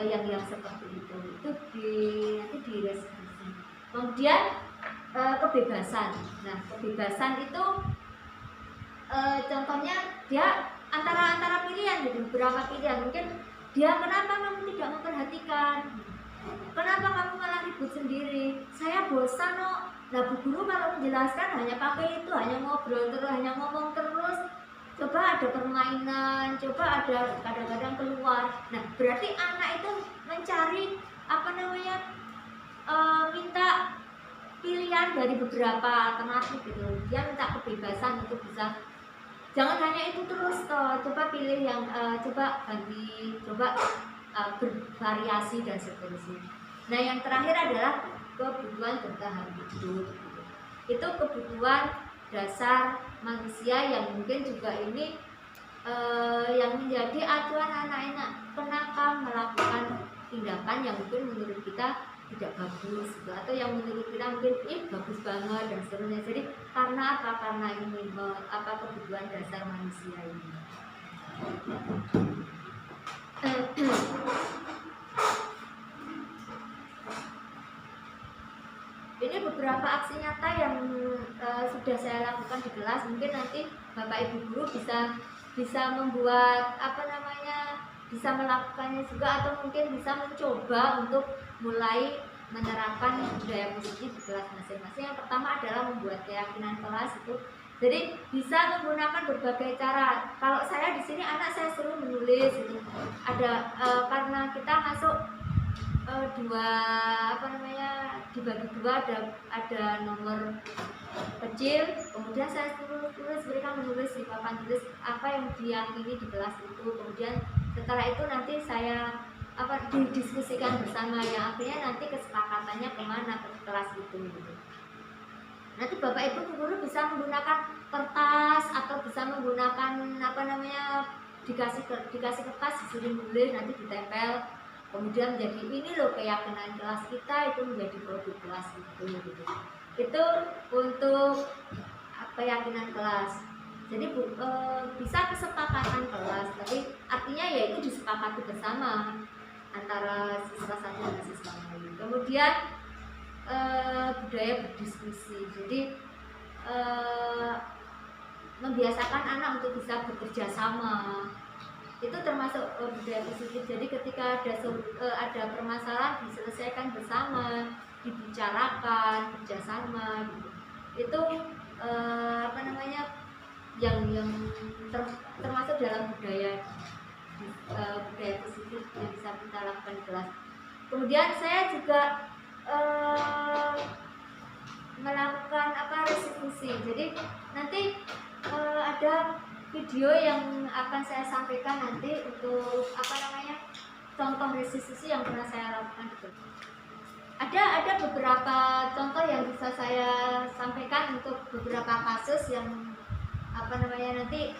yang seperti itu nanti di restitusi. Kemudian kebebasan. Nah kebebasan itu contohnya dia antara pilihan gitu, beberapa pilihan. Mungkin dia kenapa kamu tidak memperhatikan, kenapa kamu malah ribut sendiri, saya bosan kok. Nah bu guru kalau menjelaskan hanya pakai itu, hanya ngobrol terus, hanya ngomong terus. Coba ada permainan, coba ada kadang-kadang keluar. Nah berarti anak itu mencari minta pilihan dari beberapa alternatif gitu. Dia minta kebebasan untuk bisa, jangan hanya itu terus toh. Coba pilih yang coba ganti, coba bervariasi dan seterusnya. Nah yang terakhir adalah kebutuhan bertahan hidup. Itu kebutuhan dasar manusia yang mungkin juga ini yang menjadi acuan anak-anak kenapa melakukan tindakan yang mungkin menurut kita tidak bagus gitu, atau yang menurut kita mungkin bagus banget dan seterusnya. Jadi karena apa? Karena ini kebutuhan dasar manusia ini. Ini beberapa aksi nyata yang sudah saya lakukan di kelas. Mungkin nanti Bapak Ibu guru bisa membuat bisa melakukannya juga, atau mungkin bisa mencoba untuk mulai menerapkan budaya positif di kelas masing-masing. Yang pertama adalah membuat keyakinan kelas itu. Jadi bisa menggunakan berbagai cara. Kalau saya di sini anak saya suruh menulis gitu. Ada karena kita masuk dibagi dua, ada nomor kecil, kemudian saya suruh tulis, mereka menulis di papan tulis apa yang diyakini di kelas itu. Kemudian setelah itu nanti saya didiskusikan bersama, yang akhirnya nanti kesepakatannya kemana ke kelas itu gitu. Nanti Bapak Ibu guru bisa menggunakan kertas atau bisa menggunakan dikasih kertas disuruh nulis, nanti ditempel, kemudian jadi ini loh keyakinan kelas kita, itu menjadi produk kelas itu gitu. Itu untuk keyakinan kelas. Jadi bisa kesepakatan kelas, tapi artinya ya itu disepakati bersama antara siswa satu dan siswa lain. Kemudian budaya berdiskusi. Jadi membiasakan anak untuk bisa bekerja sama. Itu termasuk budaya positif. Jadi ketika ada permasalahan diselesaikan bersama, dibicarakan bersama gitu. Itu yang termasuk dalam budaya positif yang bisa kita lakukan di kelas. Kemudian saya juga melakukan restitusi. Jadi nanti ada video yang akan saya sampaikan nanti untuk contoh restitusi yang pernah saya lakukan itu. Ada beberapa contoh yang bisa saya sampaikan untuk beberapa kasus yang nanti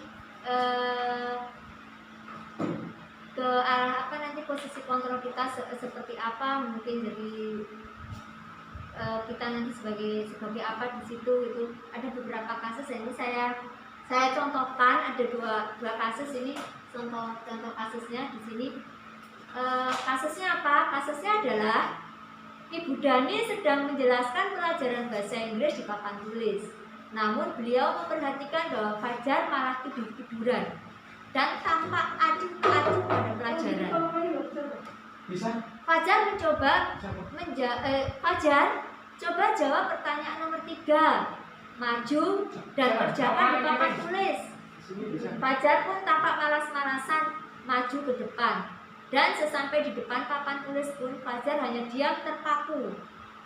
ke arah nanti posisi kontrol kita seperti apa, mungkin jadi kita nanti sebagai apa di situ. Itu ada beberapa kasus yang ini saya contohkan. Ada dua kasus ini, contoh kasusnya di sini. Kasusnya apa? Kasusnya adalah Ibu Dani sedang menjelaskan pelajaran bahasa Inggris di papan tulis. Namun beliau memperhatikan bahwa Fajar malah tiduran dan tampak acuh-acuh pada pelajaran. Fajar coba jawab pertanyaan nomor 3. Maju dan kerjakan di papan tulis. Fajar pun tampak malas-malasan maju ke depan. Dan sesampai di depan papan tulis pun Fajar hanya diam terpaku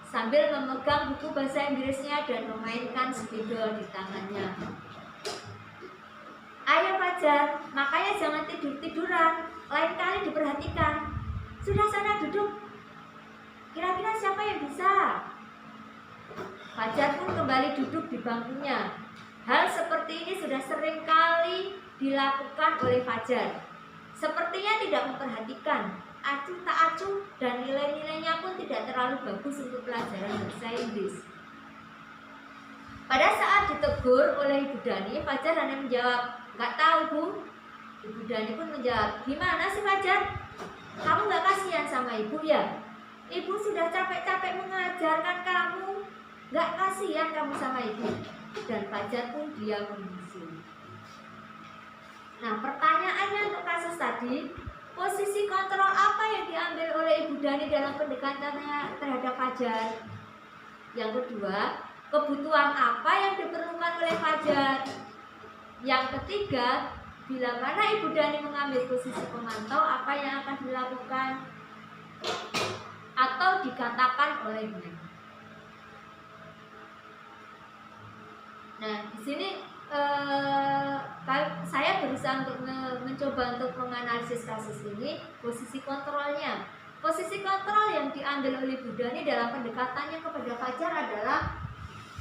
sambil memegang buku bahasa Inggrisnya dan memainkan spidol di tangannya. Ayo Fajar, makanya jangan tiduran, lain kali diperhatikan. Sudah, sana duduk. Kira-kira siapa yang bisa? Fajar pun kembali duduk di bangkunya. Hal seperti ini sudah sering kali dilakukan oleh Fajar. Sepertinya tidak memperhatikan, acuh tak acuh, dan nilai-nilainya pun tidak terlalu bagus untuk pelajaran bahasa Inggris. Pada saat ditegur oleh Ibu Dani, Fajar hanya menjawab, "Nggak tahu, Bu." Ibu Dani pun menjawab, "Gimana sih Fajar? Kamu nggak kasihan sama Ibu ya? Ibu sudah capek-capek mengajarkan kamu. Nggak kasihan kamu sama Ibu?" Dan Fajar pun diam membisu. Nah, pertanyaannya untuk kasus tadi, posisi kontrol apa yang diambil oleh Ibu Dani dalam pendekatannya terhadap Fajar? Yang kedua, kebutuhan apa yang diperlukan oleh Fajar? Yang ketiga, bila mana Ibu Dani mengambil posisi pemantau, apa yang akan dilakukan atau dikatakan olehnya? Nah, di sini saya berusaha untuk mencoba untuk menganalisis kasus ini, posisi kontrolnya. Posisi kontrol yang diambil oleh Bu Dani dalam pendekatannya kepada Fajar adalah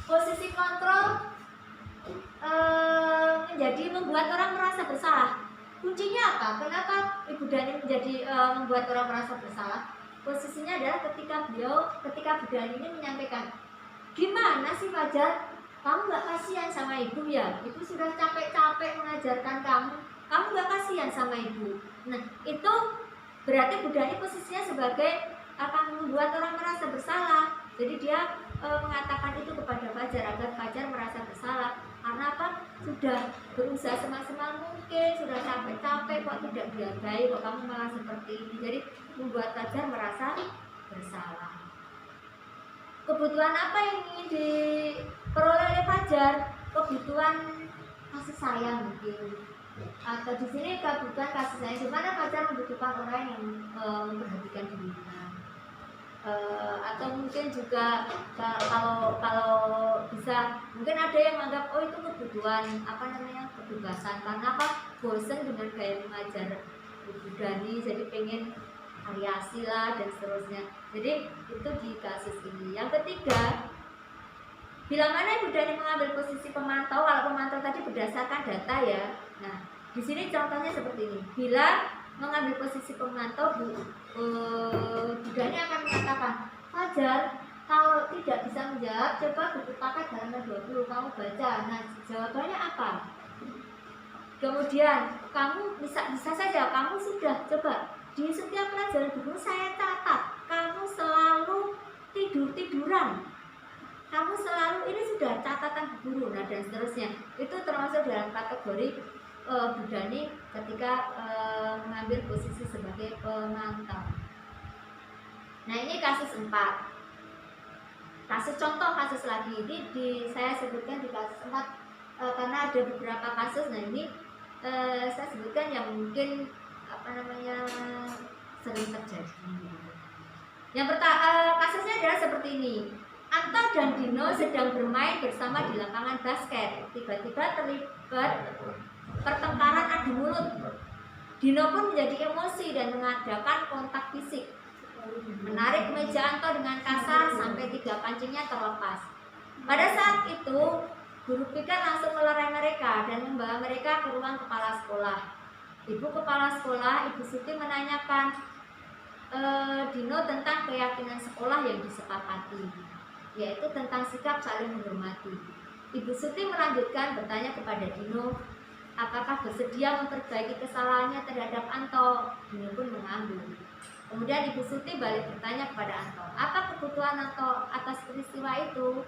posisi kontrol menjadi membuat orang merasa bersalah. Kuncinya apa? Kenapa Ibu Dani menjadi membuat orang merasa bersalah? Posisinya adalah ketika Bu Dani ini menyampaikan, "Gimana sih Fajar? Kamu gak kasihan sama Ibu ya? Ibu sudah capek-capek mengajarkan kamu gak kasihan sama Ibu." Nah, itu berarti Bu Dani posisinya sebagai akan membuat orang merasa bersalah. Jadi dia mengatakan itu kepada Fajar agar Fajar merasa bersalah. Karena apa? Sudah berusaha semaksimal mungkin, sudah capek-capek kok tidak dihargai, kok kamu malah seperti ini. Jadi membuat Fajar merasa bersalah. Kebutuhan apa yang ingin diperoleh oleh Fajar? Kebutuhan kasih sayang mungkin. Atau di sini kebutuhan kasih sayang, di mana Fajar membutuhkan orang yang memperhatikan dirinya. Atau mungkin juga kalau bisa, mungkin ada yang menganggap itu kebutuhan kebebasan, karena apa? Bosan dengan gaya mengajar Ibu Dani, jadi pengen variasi lah dan seterusnya. Jadi itu di kasus ini. Yang ketiga, bila mana Ibu Dani mengambil posisi pemantau, kalau pemantau tadi berdasarkan data ya. Nah, di sini contohnya seperti ini. Bila mengambil posisi pemantau, Bu Dani akan mengatakan, "Fajar, kalau tidak bisa menjawab, coba buku paket halaman 20 kamu baca." Nah, jawabannya apa? Kemudian kamu bisa saja kamu sudah coba di setiap pelajaran buku saya catat kamu selalu tiduran, kamu selalu ini sudah catatan guru, nah dan seterusnya. Itu termasuk dalam kategori Bu Dani ketika mengambil posisi sebagai pemantau. Nah ini kasus 4. Contoh kasus lagi ini saya sebutkan di kasus 4 karena ada beberapa kasus. Nah ini saya sebutkan yang mungkin sering terjadi. Yang pertama kasusnya adalah seperti ini. Anto dan Dino sedang bermain bersama di lapangan basket. Tiba-tiba terlibat pertengkaran adu mulut. Dino pun menjadi emosi dan mengadakan kontak fisik, menarik meja Anto dengan kasar sampai 3 kancingnya terlepas. Pada saat itu guru PK langsung melerai mereka dan membawa mereka ke ruang kepala sekolah. Ibu kepala sekolah, Ibu Suti, menanyakan Dino tentang keyakinan sekolah yang disepakati, yaitu tentang sikap saling menghormati. Ibu Suti melanjutkan bertanya kepada Dino, apakah bersedia memperbaiki kesalahannya terhadap Anto. Dino pun mengangguk. Kemudian Ibu Suti balik bertanya kepada Anto, apa kebutuhan Anto atas peristiwa itu?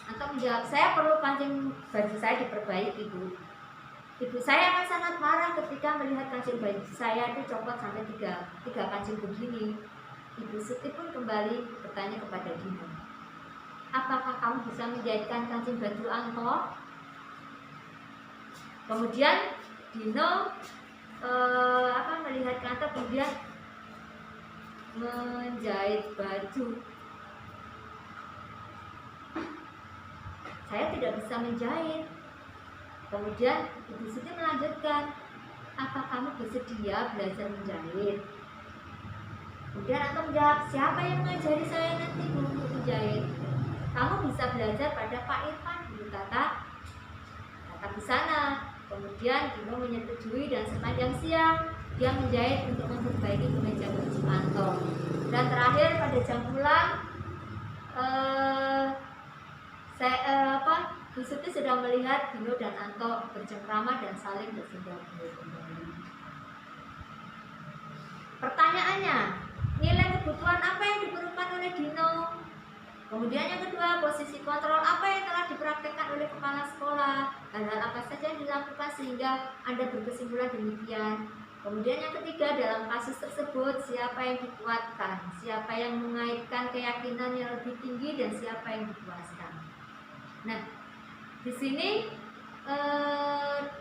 Anto menjawab, saya perlu kancing baju saya diperbaiki, Bu. Ibu saya akan sangat marah ketika melihat kancing baju saya itu copot sampai tiga kancing begini. Ibu Suti pun kembali bertanya kepada Dino, apakah kamu bisa menjahitkan kancing baju Anto? Kemudian Dino melihat ke Anto, kemudian menjahit baju. Saya tidak bisa menjahit. Kemudian Ibu Suti melanjutkan, apa kamu bersedia belajar menjahit? Kemudian Anto menjawab, siapa yang mengajari saya nanti untuk menjahit? Kamu bisa belajar pada Pak Irfan, guru tata busana. Kemudian Dino menyetujui dan sepanjang siang dia menjahit untuk memperbaiki kemeja baju Anto. Dan terakhir pada jam pulang, Bu Suti sedang melihat Dino dan Anto bercengkrama dan saling bersenda-senda kembali. Pertanyaannya, nilai kebutuhan apa yang diperlukan oleh Dino? Kemudian yang kedua, posisi kontrol apa yang telah dipraktekkan oleh kepala sekolah? Hal-hal apa saja yang dilakukan sehingga Anda berkesimpulan demikian? Kemudian yang ketiga, dalam kasus tersebut siapa yang dikuatkan? Siapa yang mengaitkan keyakinan yang lebih tinggi dan siapa yang dipuaskan? Nah, di sini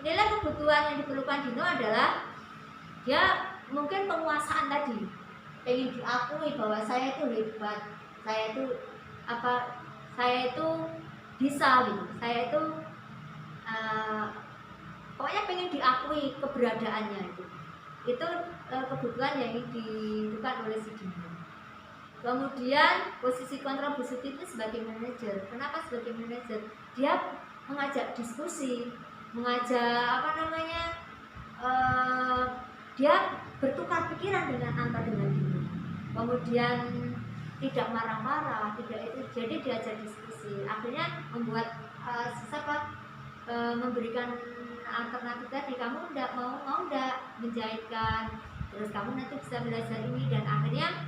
nilai kebutuhan yang diperlukan Dino adalah dia mungkin penguasaan tadi, ingin diakui bahwa saya itu hebat, saya itu bisa gitu, saya itu pokoknya pengen diakui keberadaannya itu kebutuhan yang dibutuhkan oleh si Dino. Kemudian posisi kontrol Bu Suti itu sebagai manajer. Kenapa sebagai manajer? Dia mengajak diskusi, dia bertukar pikiran dengan Anto dengan Dino. Kemudian tidak marah-marah, tidak itu, jadi diajak diskusi. Akhirnya membuat memberikan alternatif tadi, kamu mau menjahitkan, terus kamu nanti bisa belajar ini, dan akhirnya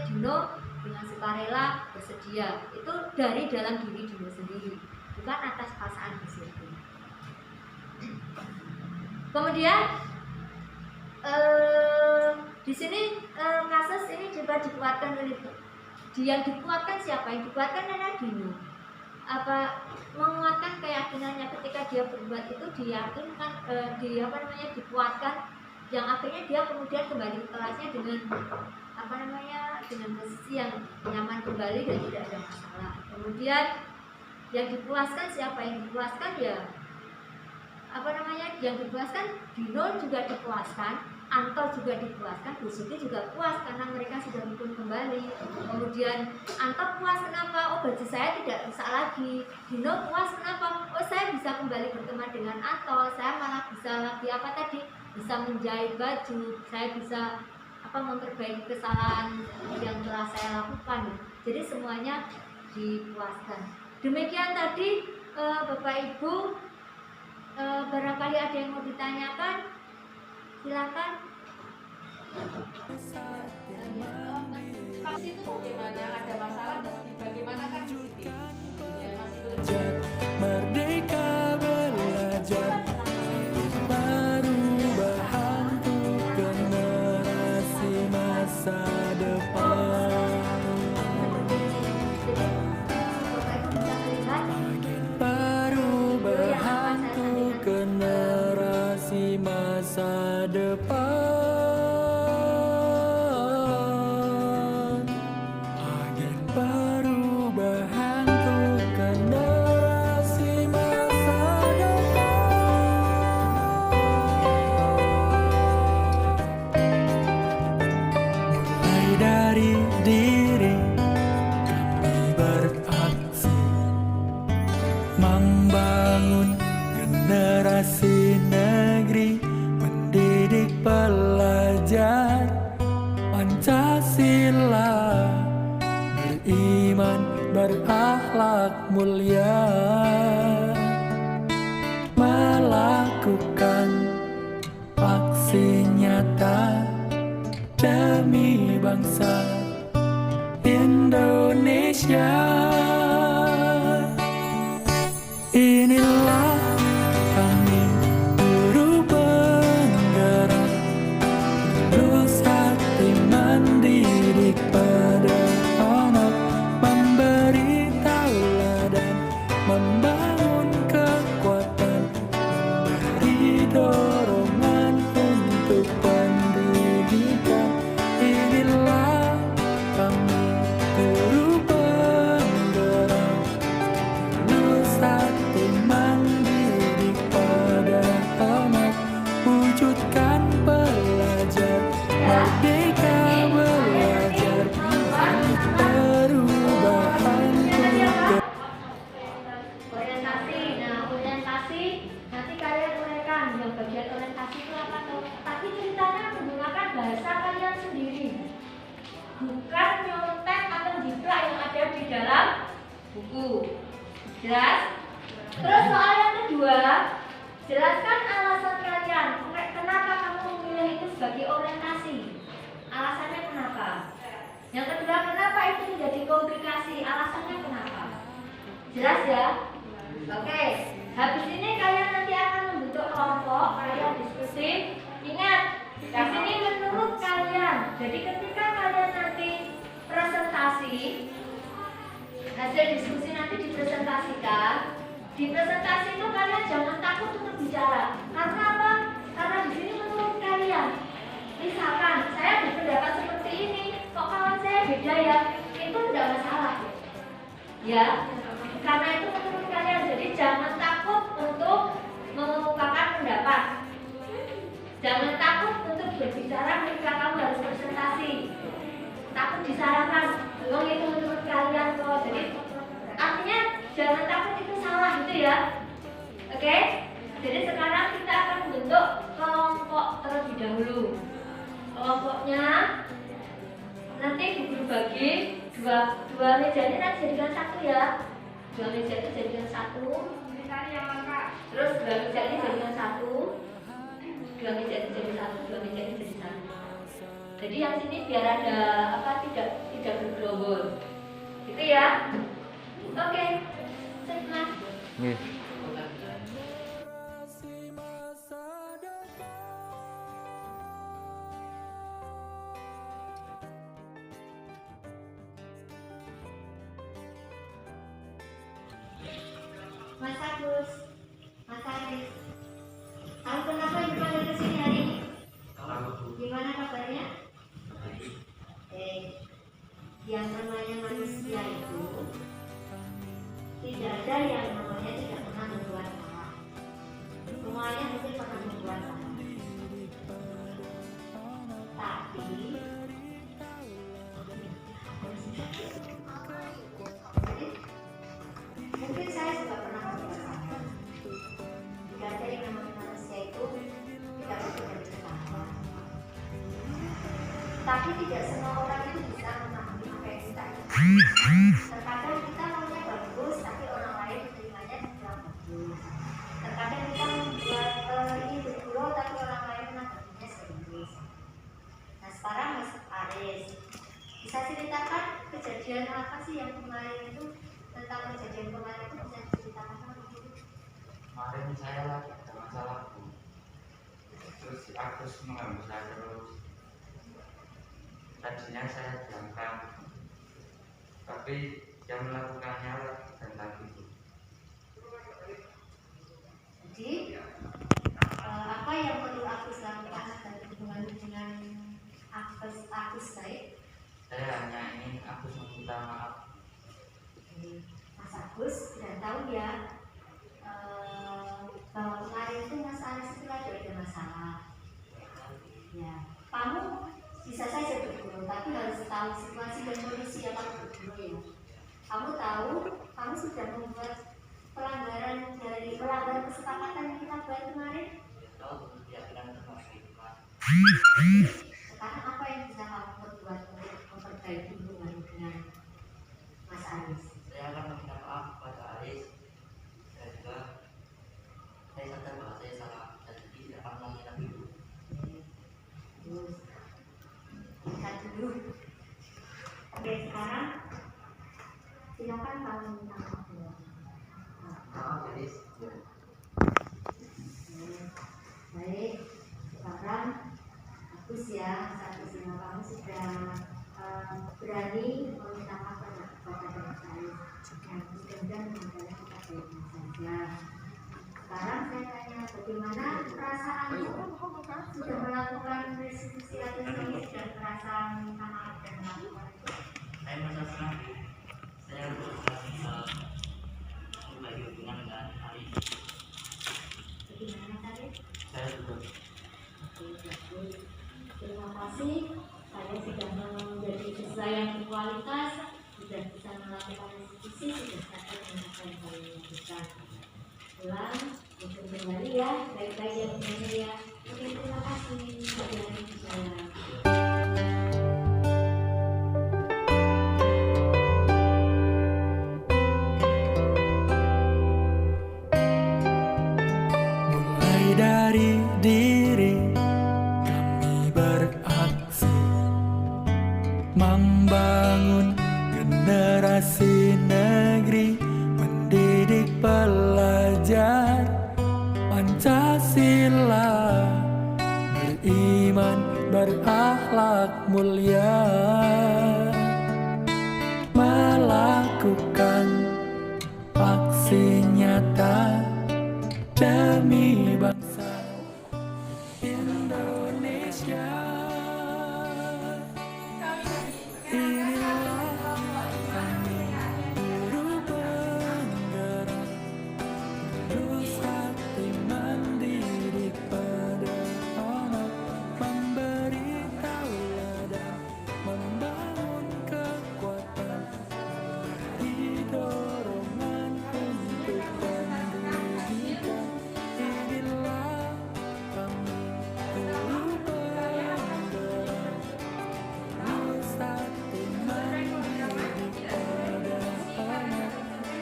Dino dengan sukarela bersedia. Itu dari dalam diri Dino sendiri, bukan atas paksaan Bu Suti. Kemudian di sini kasus ini juga dikuatkan oleh siapa? Yang dikuatkan adalah Dino. Menguatkan keyakinannya ketika dia berbuat itu, diyakinkan, dikuatkan, yang akhirnya dia kemudian kembali ke kelasnya dengan dengan posisi yang nyaman kembali dan tidak ada masalah. Kemudian yang dipuaskan siapa? Yang dipuaskan yang dipuaskan Dino juga dipuaskan, Anto juga dipuaskan, Bu Suti juga puas karena mereka sudah rukun kembali. Kemudian Anto puas kenapa? Oh, baju saya tidak rusak lagi. Dino puas kenapa? Oh, saya bisa kembali berteman dengan Anto, saya malah bisa lagi bisa menjahit baju, saya bisa memperbaiki kesalahan yang telah saya lakukan. Jadi semuanya dipuaskan. Demikian tadi Bapak Ibu barangkali ada yang mau ditanyakan, silakan. Vaksin itu bagaimana? Ada masalah dan bagaimana kan di sini? Ya, masih belum. Merdeka belajar perubahan untuk generasi masa depan. Perubahan untuk generasi masa depan. Agen perubahan untuk generasi masa depan. Mulai dari diri kami beraksi membangun generasi negeri, mendidik pelajar Pancasila, beriman berakhlak mulia, melakukan aksi nyata demi bangsa Indonesia. Inilah kami guru penggerak, terus hati mendidik pada anak, memberi tauladan, membangun kekuatan, memberi dorongan untuk pendidikan. Inilah kami guru penggerak, terus hati mendidik pada anak, wujudkan pelajar, merdeka belajar, perubahan untuk Orientasi. Nah, orientasi nanti kalian uraikan. Yang bagian orientasi itu apa tuh? Tapi ceritanya menggunakan bahasa kalian sendiri, bukan nyontek atau jiplak yang ada di dalam buku. Jelas? Terus soal yang kedua, jelaskan alasan kalian. Kenapa kamu memilih itu sebagai orientasi? Alasannya kenapa? Yang kedua, kenapa itu menjadi komplikasi? Alasannya kenapa? Jelas ya? Oke, habis ini kalian nanti akan membentuk kelompok, kalian diskusi. Ingat, di sini menurut kalian. Jadi ketika kalian nanti presentasi, hasil diskusi nanti dipresentasikan. Di presentasi itu kalian jangan takut untuk bicara. Karena apa? Karena di sini menurut kalian. Misalkan saya berpendapat seperti ini, kok kawan saya beda ya? Itu tidak masalah. Ya, karena itu menurut kalian. Jadi jangan takut untuk mengungkapkan pendapat. Jangan takut untuk berbicara ketika kamu harus presentasi. Takut disalahkan, memang itu menurut kalian kok. Jadi artinya jangan takut itu salah gitu ya. Oke? Jadi sekarang kita akan membentuk kelompok terlebih dahulu. Kelompoknya nanti guru bagi dua meja ini nanti jadikan satu ya. Dua meja itu jadikan satu. Terus dua meja ini jadikan satu. Dua meja itu jadi satu. Dua meja ini jadi satu. Jadi yang sini biar ada apa tidak bergerombol. Gitu ya. Oke. Sip, Mas. Mas Agus, Mas Aris, tahu kenapa dipanggil ke sini hari ini? Gimana kabarnya? Yang namanya manusia itu tidak ada yang namanya tidak pernah membuat salah. Semuanya mesti pernah membuat salah. Tapi mungkin saya juga pernah membuat salah. Tidak ada yang namanya manusia itu tidak pernah membuat salah. Tapi tidak semua orang itu bisa memahami apa yang kita inginkan. Terkadang kita maunya bagus, tapi orang lain menerimanya tidak bagus. Terkadang kita kejadian apa sih yang kemarin itu, tentang kejadian kemarin itu bisa diceritakan sama Ibu? Kemarin saya lagi ada masalah Bu. Terus si Agus mengganggu saya terus. Tadinya saya diamkan, tapi yang melakukannya lagi dan lagi Bu. Jadi apa yang perlu Agus lakukan agar hubungan dengan Agus baik? Saya hanya ingin Agus meminta maaf. Mas Agus sudah tahu ya bahwa kemarin itu Mas Aris itu lagi ada masalah. Ya, kamu bisa saja berguru, tapi harus tahu situasi dan kondisi yang kamu berguru ya. Kamu tahu, kamu sudah membuat pelanggaran dari pelanggaran kesepakatan yang kita buat kemarin. Sekarang apa yang bisa kamu perbuat untuk memperbaiki hubungan dengan Mas Aris? Saya akan meminta maaf kepada Aris. Dan juga saya sadar bahwa saya salah dan jadi tidak akan mengulangi lagi Bu. Terus lihat dulu. Oke, sekarang silakan kamu minta maaf ya. Maaf Aris. Baik, sekarang Agus ya, satu sinyal kamu sudah berani meminta maaf kepada Mas Aris. Yang mudah-mudahan kita baik-baik saja. Sekarang saya tanya, bagaimana perasaanmu sudah melakukan restitusi atau sudah merasa minta maaf dan melakukan itu? Saya merasa senang Bu. Saya berusaha bisa membagi hubungan dengan Aris. Bagaimana tadi? Saya juga Oke, bagus. Terima kasih. Saya sudah menjadi siswa yang berkualitas, sudah bisa melakukan restitusi, sudah dapat melakukan hal yang lakukan. Pulang, untuk kembali ya, baik-baik ya benar ya. Oke, terima kasih. Perjalanan berjalan. Mulai dari diri kami beraksi membangun generasi negeri, mendidik pelajar Pancasila, beriman berakhlak mulia, melakukan aksi nyata demi bangsa Indonesia. Inilah kami buruh penggerak, terus hati mendidik pada anak, memberi tauladan, membangun kekuatan, beri dorongan untuk pendidikan. Inilah kami buruh penggerak, terus hati mendidik pada anak,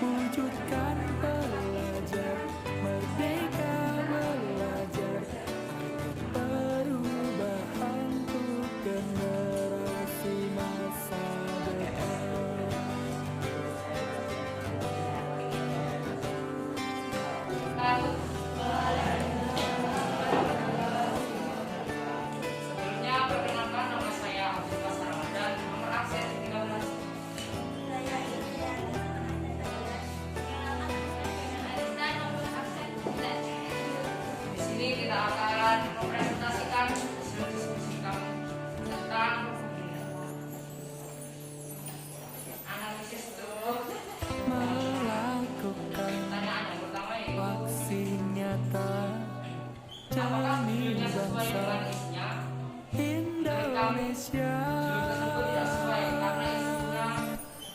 wujudkan pelajar merdeka belajar agar perubahan untuk generasi masa depan. Sebelumnya perkenalkan, nama saya Abdul Basar Ramadan, nomor absen 13. Di sini kita akan mempresentasikan hasil diskusi kami tentang analisis tuh. Melakukan Pertanyaan yang pertama yaitu, aksi nyata apakah demi judulnya sesuai dengan bangsa isinya? Indonesia. Judul tersebut tidak sesuai karena isinya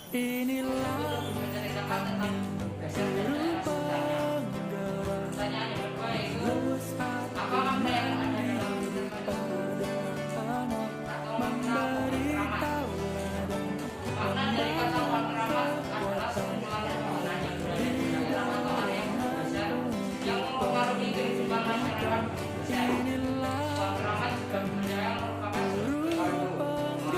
Inilah menceritakan tentang dasar dan buruh daerah sebenarnya. penggerak, Pertanyaan yang kedua yaitu, terus hati apa makna yang ada dalam mendidik pada anak, atau makna memberi rahmat? tauladan, Makna dari kata pohon keramat adalah sekumpulan pohon yang berada di daerah atau area yang berbeda yang mempengaruhi kehidupan masyarakat Indonesia. Pohon keramat juga ada yang merupakan buruh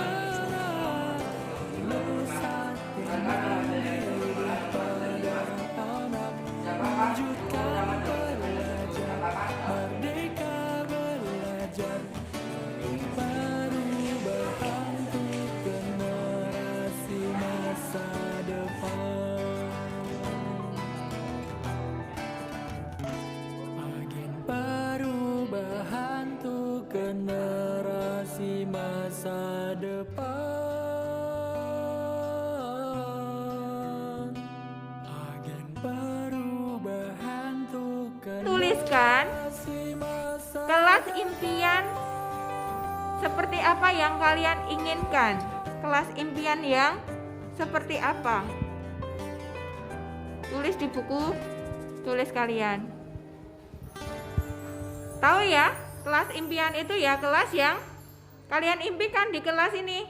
belajar perubahan untuk generasi masa depan. Agen perubahan untuk generasi masa depan. Agen perubahan untuk Tuliskan generasi masa kelas impian seperti apa yang kalian inginkan. Kelas impian yang seperti apa? Tulis di buku tulis kalian. Tahu ya, kelas impian itu ya kelas yang kalian impikan di kelas ini.